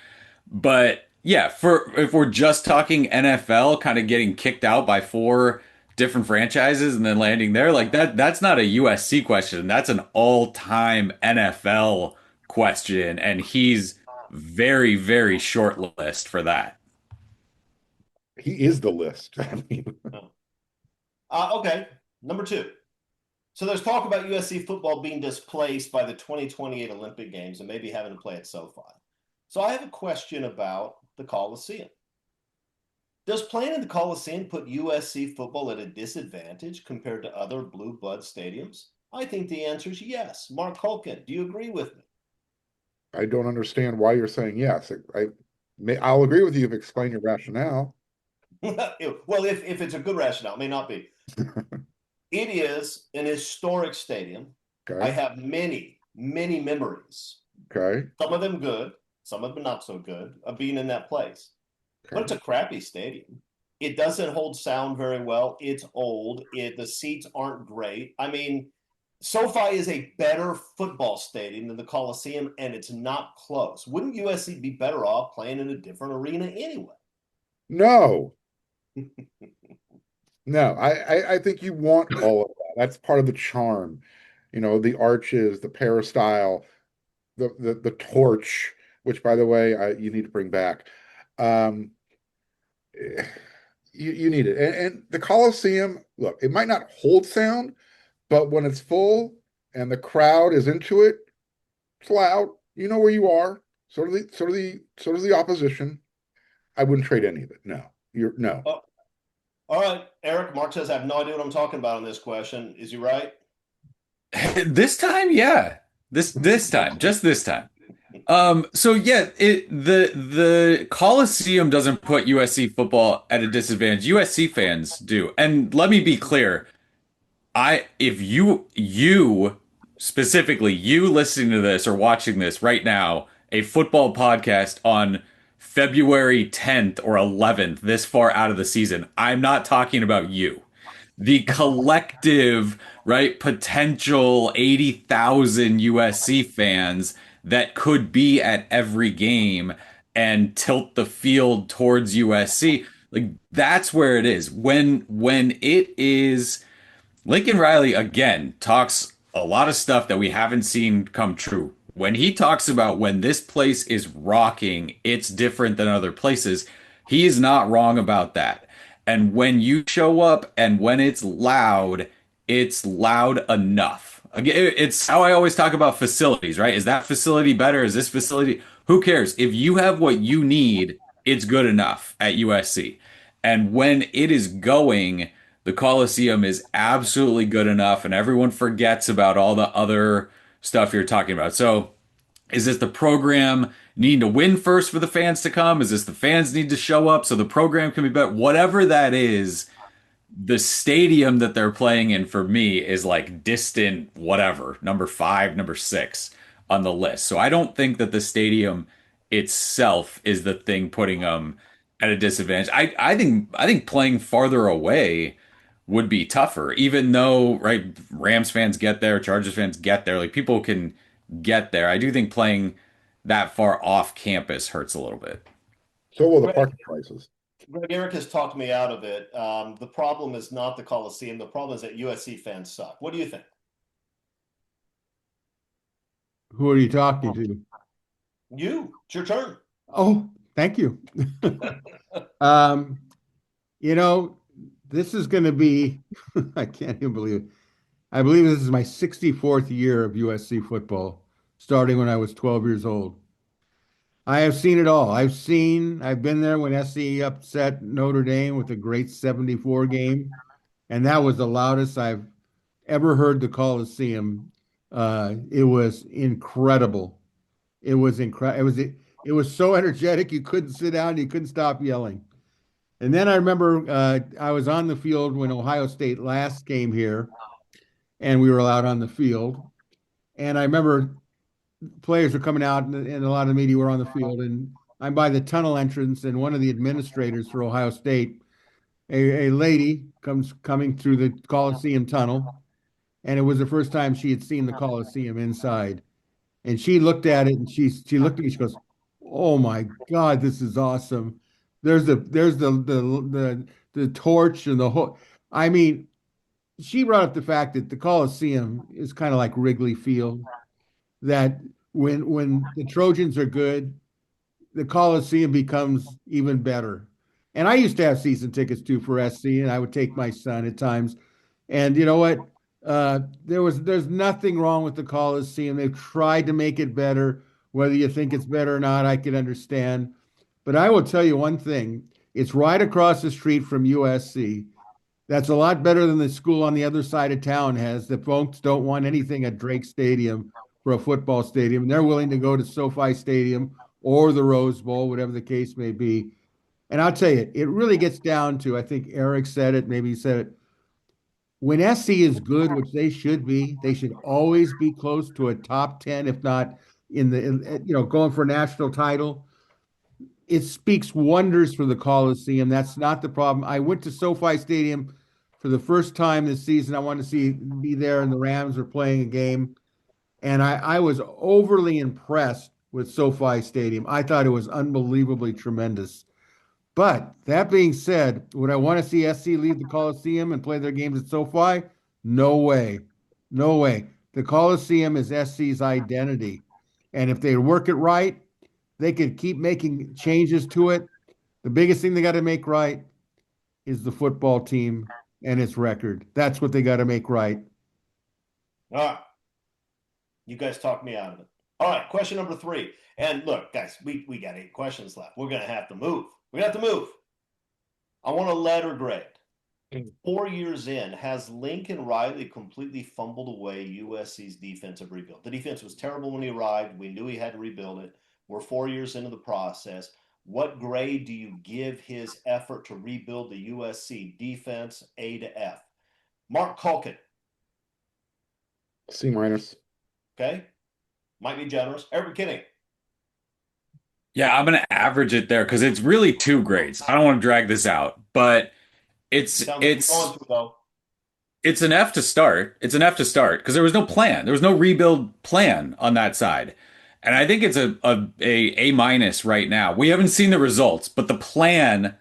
But yeah, if we're just talking NFL, kind of getting kicked out by 4 different franchises and then landing there, like that's not a USC question. That's an all-time NFL question, and he's very, very short list for that. He is the list. I mean, Okay, number 2. So there's talk about USC football being displaced by the 2028 Olympic Games and maybe having to play at SoFi. So I have a question about the Coliseum. Does playing in the Coliseum put USC football at a disadvantage compared to other blue blood stadiums? I think the answer is yes. Mark Culkin, do you agree with me? I don't understand why you're saying yes. I'll agree with you if you explain your rationale. Well, if it's a good rationale, it may not be. It is an historic stadium. Okay. I have many, many memories Okay. Some of them good, some of them not so good, of being in that place. But it's Okay. a crappy stadium. It doesn't hold sound very well. It's old. The seats aren't great. I mean, SoFi is a better football stadium than the Coliseum, and it's not close. Wouldn't USC be better off playing in a different arena anyway? No, no. I think you want all of that. That's part of the charm. You know, the arches, the peristyle, the torch, which by the way, you need to bring back. Um, you need it. And the Coliseum, look, it might not hold sound, but when it's full and the crowd is into it, it's loud. You know where you are. Sort of the opposition. I wouldn't trade any of it. No. You're no. Oh, all right, Eric. Mark says I have no idea what I'm talking about on this question. Is he right? This time, yeah. This time, just this time. So yeah, the Coliseum doesn't put USC football at a disadvantage. USC fans do. And let me be clear, if you specifically you listening to this or watching this right now, a football podcast on February 10th or 11th, this far out of the season, I'm not talking about you. The collective, right, potential 80,000 USC fans that could be at every game and tilt the field towards USC. Like that's where it is. When it is Lincoln Riley again talks a lot of stuff that we haven't seen come true. When he talks about when this place is rocking, it's different than other places. He is not wrong about that. And when you show up and when it's loud enough. Again, it's how I always talk about facilities, right? Is that facility better? Is this facility? Who cares? If you have what you need, it's good enough at USC. And when it is going, the Coliseum is absolutely good enough, and everyone forgets about all the other stuff you're talking about. So, is this the program needing to win first for the fans to come? Is this the fans need to show up so the program can be better? Whatever that is, the stadium that they're playing in for me is like distant, whatever, number five, number six on the list. So I don't think that the stadium itself is the thing putting them at a disadvantage. I think playing farther away would be tougher, even though, right, Rams fans get there, Chargers fans get there, like people can get there. I do think playing that far off campus hurts a little bit. So will the parking prices. Greg, Eric has talked me out of it. The problem is not the Coliseum. The problem is that USC fans suck. What do you think? Who are you talking to? It's your turn. Oh, thank you. Um, you know, this is going to be, I can't even believe it. I believe this is my 64th year of USC football, starting when I was 12 years old. I have seen it all. I've been there when SC upset Notre Dame with a great 74 game, and that was the loudest I've ever heard the Coliseum. It was incredible. It was incredible. It was so energetic you couldn't sit down, you couldn't stop yelling. And then I remember I was on the field when Ohio State last came here, and we were allowed on the field. And I remember players were coming out, and a lot of the media were on the field. And I'm by the tunnel entrance, and one of the administrators for Ohio State, a lady, coming through the Coliseum tunnel, and it was the first time she had seen the Coliseum inside. And she looked at it, and she looked at me. She goes, "Oh my God, this is awesome! There's the torch and the whole. I mean, she brought up the fact that the Coliseum is kind of like Wrigley Field. That when the Trojans are good, the Coliseum becomes even better. And I used to have season tickets too for SC, and I would take my son at times. And you know what? There's nothing wrong with the Coliseum. They've tried to make it better. Whether you think it's better or not, I can understand. But I will tell you one thing: it's right across the street from USC. That's a lot better than the school on the other side of town has. The folks don't want anything at Drake Stadium for a football stadium. They're willing to go to SoFi Stadium or the Rose Bowl, whatever the case may be. And I'll tell you, it really gets down to, I think Eric said it, maybe he said it. When SC is good, which they should be, they should always be close to a top 10, if not going for a national title. It speaks wonders for the Coliseum. That's not the problem. I went to SoFi Stadium for the first time this season. I wanted to be there, and the Rams were playing a game, and I was overly impressed with SoFi Stadium. I thought it was unbelievably tremendous. But that being said, would I want to see SC leave the Coliseum and play their games at SoFi? No way. No way. The Coliseum is SC's identity. And if they work it right, they could keep making changes to it. The biggest thing they got to make right is the football team and its record. That's what they got to make right. All right. You guys talked me out of it. All right, question number 3. And look, guys, we got 8 questions left. We're going to have to move. We have to move. I want a letter grade. 4 years in, has Lincoln Riley completely fumbled away USC's defensive rebuild? The defense was terrible when he arrived. We knew he had to rebuild it. We're 4 years into the process. What grade do you give his effort to rebuild the USC defense, A to F? Mark Culkin. C minus. Okay. Might be generous. Eric McKinney. Yeah, I'm gonna average it there because it's really 2 grades. I don't want to drag this out, but it's Sounds like you're going to, though. it's an F to start. It's an F to start because there was no plan. There was no rebuild plan on that side. And I think it's a minus right now. We haven't seen the results, but the plan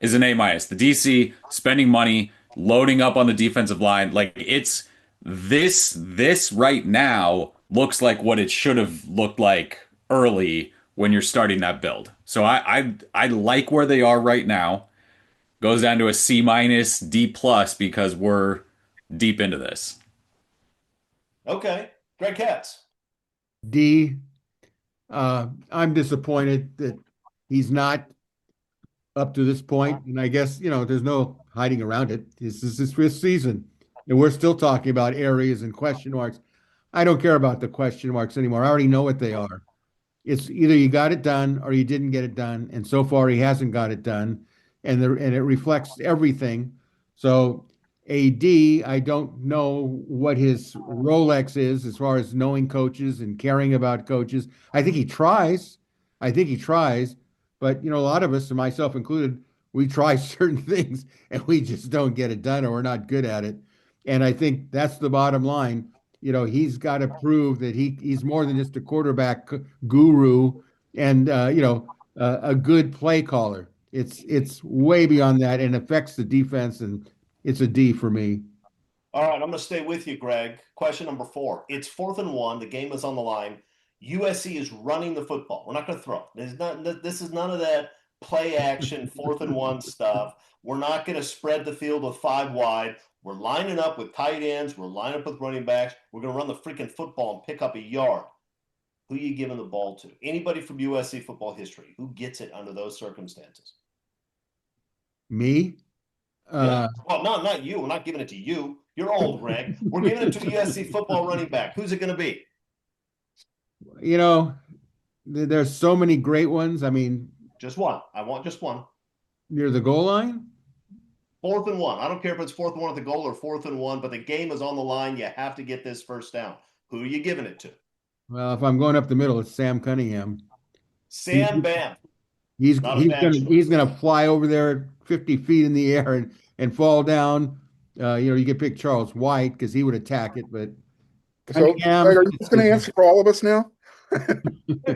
is an A minus. The DC spending money, loading up on the defensive line, like it's this right now looks like what it should have looked like early when you're starting that build. So I like where they are right now. Goes down to a C minus, D plus because we're deep into this. Okay. Greg Katz. D. I'm disappointed that he's not up to this point, and I guess there's no hiding around it. This is his 5th season, and we're still talking about areas and question marks. I don't care about the question marks anymore. I already know what they are. It's either you got it done or you didn't get it done, and so far he hasn't got it done, and it reflects everything. So a D, I don't know what his Rolex is as far as knowing coaches and caring about coaches. I think he tries. But a lot of us, and myself included, we try certain things and we just don't get it done or we're not good at it. And I think that's the bottom line. He's got to prove that he's more than just a quarterback guru and a good play caller. It's way beyond that and affects the defense, and it's a D for me. All right, I'm going to stay with you, Greg. Question number 4. It's 4th and 1. The game is on the line. USC is running the football. We're not going to throw. This is none of that play action 4th and 1 stuff. We're not going to spread the field with 5 wide. We're lining up with tight ends. We're lining up with running backs. We're going to run the freaking football and pick up a yard. Who are you giving the ball to? Anybody from USC football history? Who gets it under those circumstances? Me? Yeah. Well, no, not you. We're not giving it to you. You're old, Greg. We're giving it to a USC football running back. Who's it going to be? There's so many great ones. I mean, just one. I want just one. Near the goal line? 4th and 1. I don't care if it's 4th and 1 at the goal or 4th and 1, but the game is on the line. You have to get this first down. Who are you giving it to? Well, if I'm going up the middle, it's Sam Cunningham. Sam Bam. He's gonna fly over there 50 feet in the air and fall down. You could pick Charles White because he would attack it, but So, Cunningham, Greg, are you just going to answer for all of us now?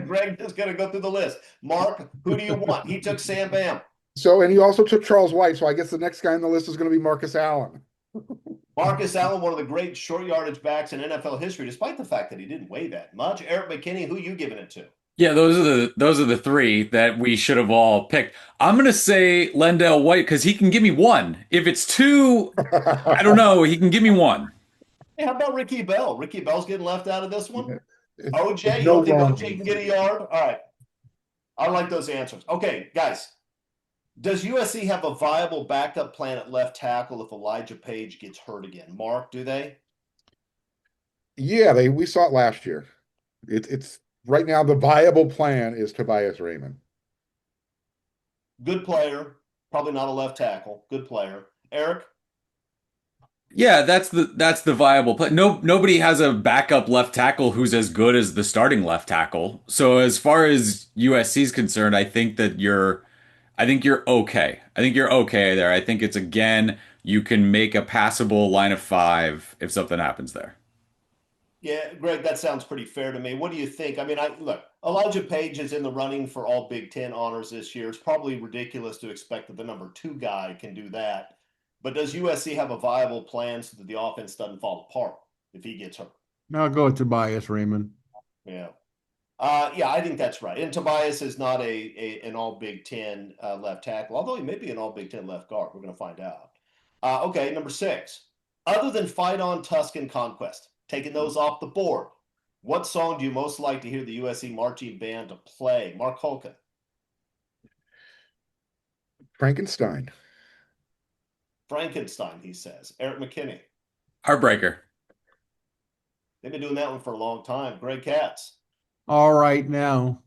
Greg is going to go through the list. Mark, who do you want? He took Sam Bam. So, and he also took Charles White. So I guess the next guy on the list is going to be Marcus Allen. Marcus Allen, one of the great short yardage backs in NFL history, despite the fact that he didn't weigh that much. Eric McKinney, who are you giving it to? Yeah, those are the 3 that we should have all picked. I'm gonna say Lendell White because he can give me 1. If it's 2, I don't know. He can give me 1. Hey, how about Ricky Bell? Ricky Bell's getting left out of this one. OJ, you No don't think wrong. OJ can get a yard? All right. I like those answers. Okay, guys. Does USC have a viable backup plan at left tackle if Elijah Paige gets hurt again? Mark, do they? Yeah, we saw it last year. It's right now the viable plan is Tobias Raymond. Good player. Probably not a left tackle. Good player. Eric? Yeah, that's the viable play. No, nobody has a backup left tackle who's as good as the starting left tackle. So as far as USC is concerned, I think you're okay. I think you're okay there. I think it's again, you can make a passable line of five if something happens there. Yeah, Greg, that sounds pretty fair to me. What do you think? I mean, I look, Elijah Paige is in the running for all Big Ten honors this year. It's probably ridiculous to expect that the number two guy can do that. But does USC have a viable plan so that the offense doesn't fall apart if he gets hurt? I'll go with Tobias Raymond. Yeah. Yeah, I think that's right. And Tobias is not an all Big Ten left tackle, although he may be an all Big Ten left guard. We're going to find out. Okay, number 6. Other than Fight On, Tusk, and Conquest, taking those off the board, what song do you most like to hear the USC marching band to play? Mark Holken. Frankenstein. Frankenstein, he says. Eric McKinney. Heartbreaker. They've been doing that one for a long time. Greg Katz. All right now.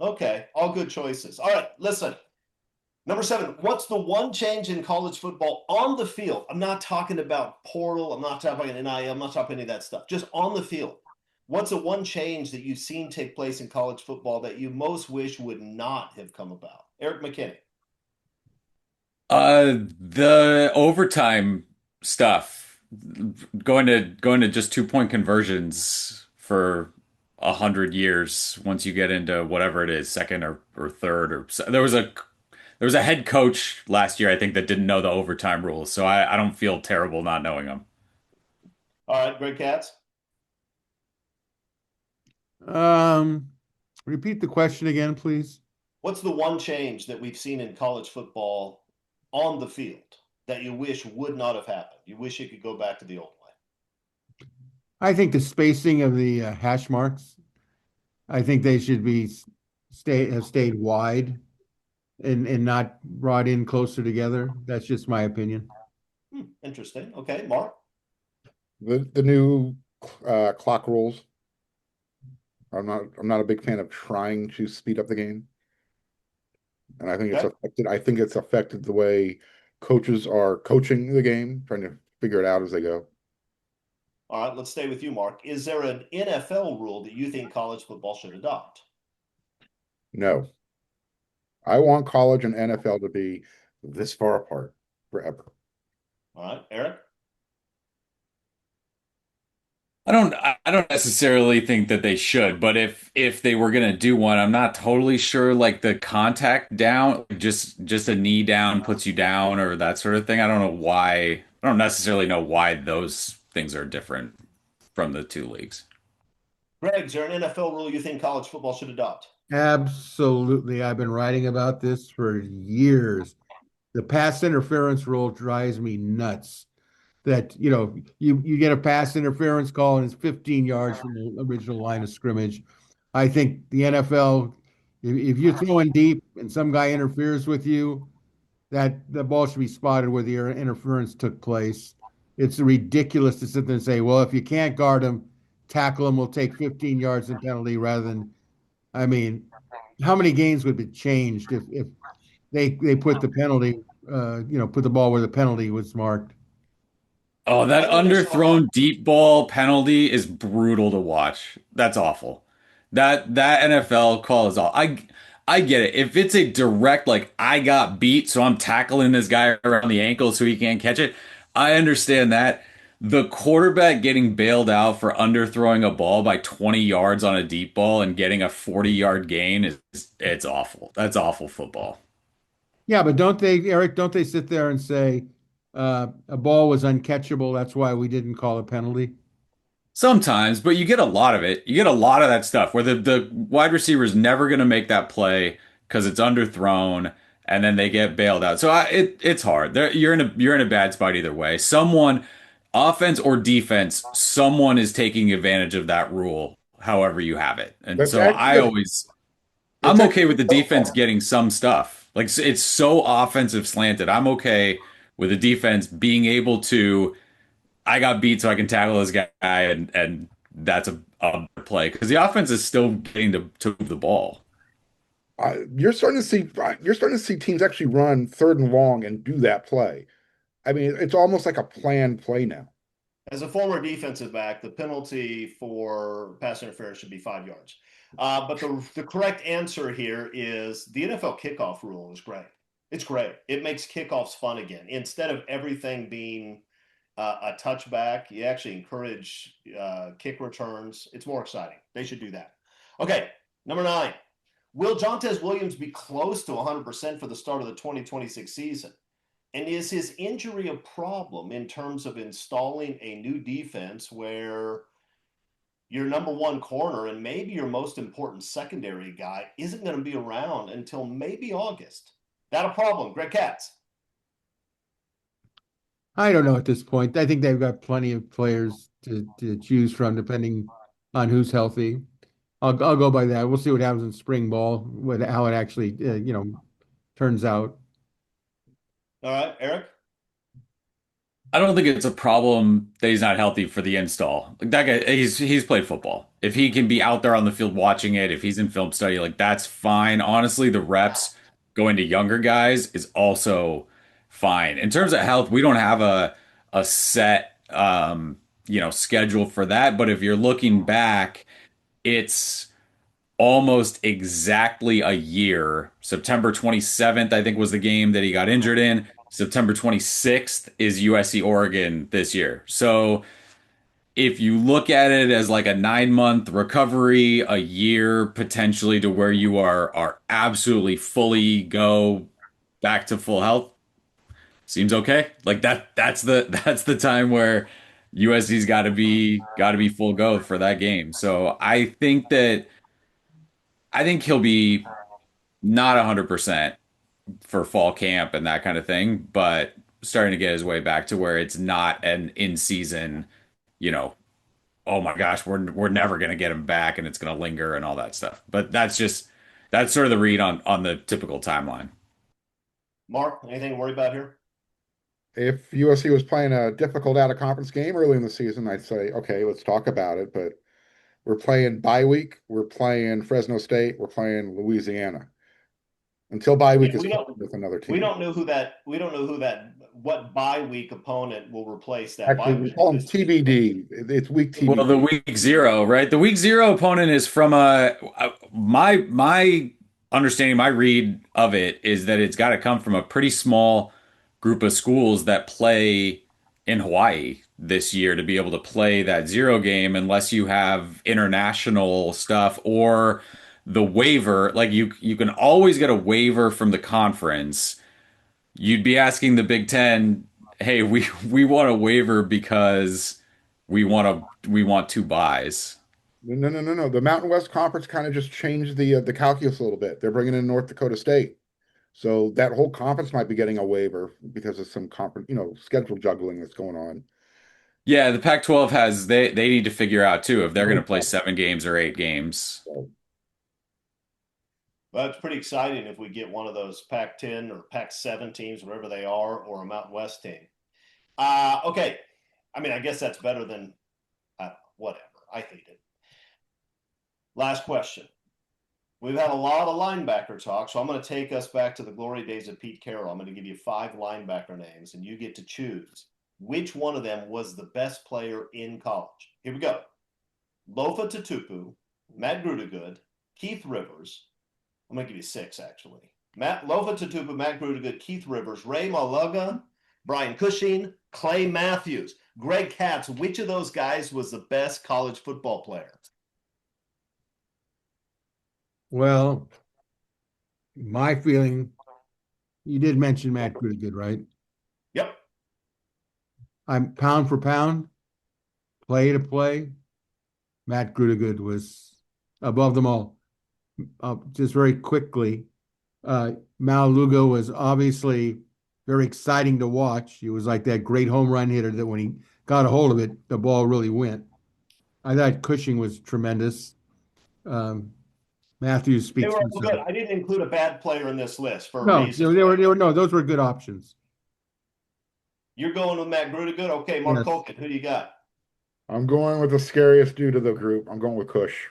Okay, all good choices. All right, listen. Number 7, what's the one change in college football on the field? I'm not talking about portal. I'm not talking about NIL. I'm not talking any of that stuff. Just on the field. What's the one change that you've seen take place in college football that you most wish would not have come about? Eric McKinney. The overtime stuff, going to just 2 point conversions for 100 years. Once you get into whatever it is, second or third, or there was a head coach last year, I think, that didn't know the overtime rules. So I don't feel terrible not knowing them. All right, Greg Katz. Um, Repeat the question again, please. What's the one change that we've seen in college football on the field that you wish would not have happened? You wish it could go back to the old way? I think the spacing of the hash marks. I think they should be have stayed wide and not brought in closer together. That's just my opinion. Interesting. Okay, Mark. The new clock rules. I'm not a big fan of trying to speed up the game. And I think it's affected the way coaches are coaching the game, trying to figure it out as they go. All right, let's stay with you, Mark. Is there an NFL rule that you think college football should adopt? No. I want college and NFL to be this far apart forever. All right, Eric. I don't necessarily think that they should, but if they were gonna do one, I'm not totally sure like the contact down, just a knee down puts you down or that sort of thing. I don't know why. I don't necessarily know why those things are different from the two leagues. Greg, is there an NFL rule you think college football should adopt? Absolutely. I've been writing about this for years. The pass interference rule drives me nuts. That, you get a pass interference call and it's 15 yards from the original line of scrimmage. I think the NFL, if you're throwing deep and some guy interferes with you, that the ball should be spotted where the interference took place. It's ridiculous to sit there and say, well, if you can't guard him, tackle him, we'll take 15 yards in penalty rather than, I mean, how many games would be changed if they put the penalty, put the ball where the penalty was marked? Oh, that I think there's underthrown deep ball penalty is brutal to watch. That's awful. That NFL call is all. I get it. If it's a direct like I got beat, so I'm tackling this guy around the ankle so he can't catch it. I understand that. The quarterback getting bailed out for underthrowing a ball by 20 yards on a deep ball and getting a 40-yard gain is it's awful. That's awful football. Yeah, but don't they, Eric, don't they sit there and say a ball was uncatchable, that's why we didn't call a penalty? Sometimes, but you get a lot of it. You get a lot of that stuff where the wide receiver is never going to make that play because it's underthrown, and then they get bailed out. So it's hard. You're in a bad spot either way. Someone, offense or defense, someone is taking advantage of that rule, however you have it. And That's so actually I'm it's okay with the actually defense getting some stuff. Like it's so offensive slanted. I'm okay with the defense being able to. I got beat, so I can tackle this guy, and that's a play because the offense is still getting to move the ball. you're starting to see teams actually run third and long and do that play. I mean, it's almost like a planned play now. As a former defensive back, the penalty for pass interference should be 5 yards. But the correct answer here is the NFL kickoff rule is great. It's great. It makes kickoffs fun again. Instead of everything being a touchback, you actually encourage kick returns. It's more exciting. They should do that. Okay, number 9. Will Jontez Williams be close to 100% for the start of the 2026 season? And is his injury a problem in terms of installing a new defense where your number one corner and maybe your most important secondary guy isn't going to be around until maybe August? That a problem, Greg Katz? I don't know at this point. I think they've got plenty of players to choose from depending on who's healthy. I'll go by that. We'll see what happens in spring ball, how it actually turns out. All right, Eric? I don't think it's a problem that he's not healthy for the install. Like that guy, he's played football. If he can be out there on the field watching it, if he's in film study, like that's fine. Honestly, the reps going to younger guys is also fine. In terms of health, we don't have a set schedule for that. But if you're looking back, it's almost exactly a year. September 27th, I think, was the game that he got injured in. September 26th is USC Oregon this year. So if you look at it as like a 9-month recovery, a year potentially to where you are absolutely fully go back to full health, seems okay. Like that's the time where USC's got to be full go for that game. So I think he'll be not 100% for fall camp and that kind of thing, but starting to get his way back to where it's not an in season, you know, oh my gosh, we're never going to get him back and it's going to linger and all that stuff. But that's sort of the read on the typical timeline. Mark, anything to worry about here? If USC was playing a difficult out of conference game early in the season, I'd say, okay, let's talk about it. But we're playing bye week, we're playing Fresno State, we're playing Louisiana. Until bye week Yeah, is with another we team. don't know what bye week opponent will replace that bye Actually, we week. call them TBD. It's week Well, the TBD. week zero, right? The week zero opponent is from my understanding, my read of it is that it's got to come from a pretty small group of schools that play in Hawaii this year to be able to play that zero game, unless you have international stuff or the waiver. Like you can always get a waiver from the conference. You'd be asking the Big Ten, hey, we want a waiver because we want 2 buys. No, no, no, no. The Mountain West Conference kind of just changed the calculus a little bit. They're bringing in North Dakota State, so that whole conference might be getting a waiver because of some conference, schedule juggling that's going on. Yeah, the Pac-12 has they need to figure out too if they're going to play 7 games or 8 games. So, Well, it's pretty exciting if we get one of those Pac-10 or Pac-7 teams, wherever they are, or a Mountain West team. Okay. I mean, I guess that's better than whatever. I hate it. Last question. We've had a lot of linebacker talk, so I'm going to take us back to the glory days of Pete Carroll. I'm going to give you 5 linebacker names, and you get to choose which one of them was the best player in college. Here we go. Lofa Tatupu, Matt Grudegood, Keith Rivers. I'm going to give you 6, actually. Lofa Tatupu, Matt Grudegood, Keith Rivers, Ray Malaga, Brian Cushing, Clay Matthews. Greg Katz, which of those guys was the best college football player? Well, my feeling, you did mention Matt Good, right? Yep. I'm pound for pound, play to play. Matt Grudegood was above them all. Just very quickly, Mal Lugo was obviously very exciting to watch. He was like that great home run hitter that when he got a hold of it, the ball really went. I thought Cushing was tremendous. Matthews They speaks were for all good. himself. I didn't include a bad player in this list for a No, reason. no, those were good options. You're going with Matt Grudegood? Okay, Mark Yes. Colkin, who do you got? I'm going with the scariest dude of the group. I'm going with Cush.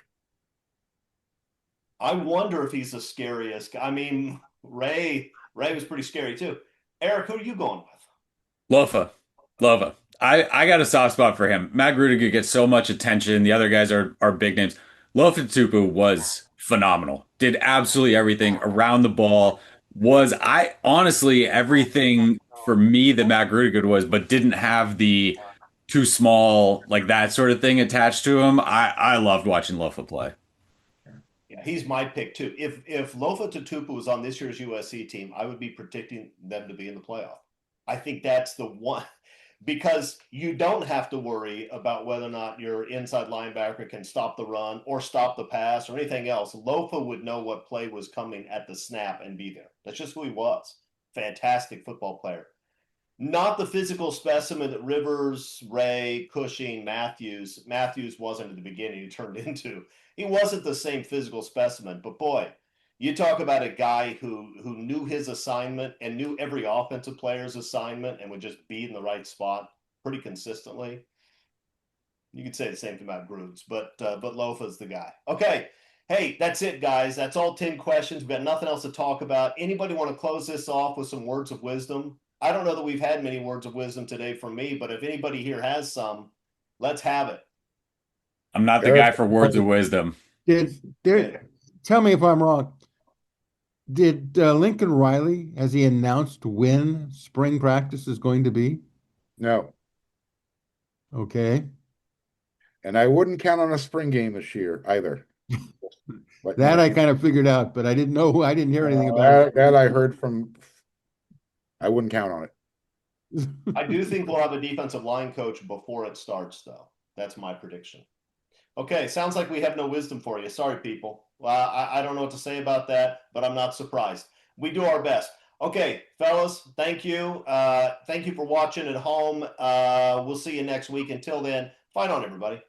I wonder if he's the scariest. I mean, Ray was pretty scary too. Eric, who are you going with? Lofa. I got a soft spot for him. Matt Rudiger gets so much attention. The other guys are big names. Lofa Tupu was phenomenal. Did absolutely everything around the ball. Was I honestly everything for me that Matt Rudiger was, but didn't have the too small like that sort of thing attached to him. I loved watching Lofa play. Yeah, he's my pick too. If Lofa Tatupu was on this year's USC team, I would be predicting them to be in the playoff. I think that's the one because you don't have to worry about whether or not your inside linebacker can stop the run or stop the pass or anything else. Lofa would know what play was coming at the snap and be there. That's just who he was. Fantastic football player. Not the physical specimen that Rivers, Ray, Cushing, Matthews wasn't at the beginning. He turned into. He wasn't the same physical specimen, but boy, you talk about a guy who knew his assignment and knew every offensive player's assignment and would just be in the right spot pretty consistently. You could say the same thing about Grooves, but Lofa's the guy. Okay. Hey, that's it, guys. That's all 10 questions. We've got nothing else to talk about. Anybody want to close this off with some words of wisdom? I don't know that we've had many words of wisdom today from me, but if anybody here has some, let's have it. I'm not the guy for words of wisdom. Tell me if I'm wrong. Did Lincoln Riley, has he announced when spring practice is going to be? No. Okay. And I wouldn't count on a spring game this year either. That I kind of figured out, but I didn't know. I didn't hear anything about it. That I heard from. I wouldn't count on it. I do think we'll have a defensive line coach before it starts, though. That's my prediction. Okay, sounds like we have no wisdom for you. Sorry, people. Well, I don't know what to say about that, but I'm not surprised. We do our best. Okay, fellas, thank you. Thank you for watching at home. We'll see you next week. Until then, fight on, everybody.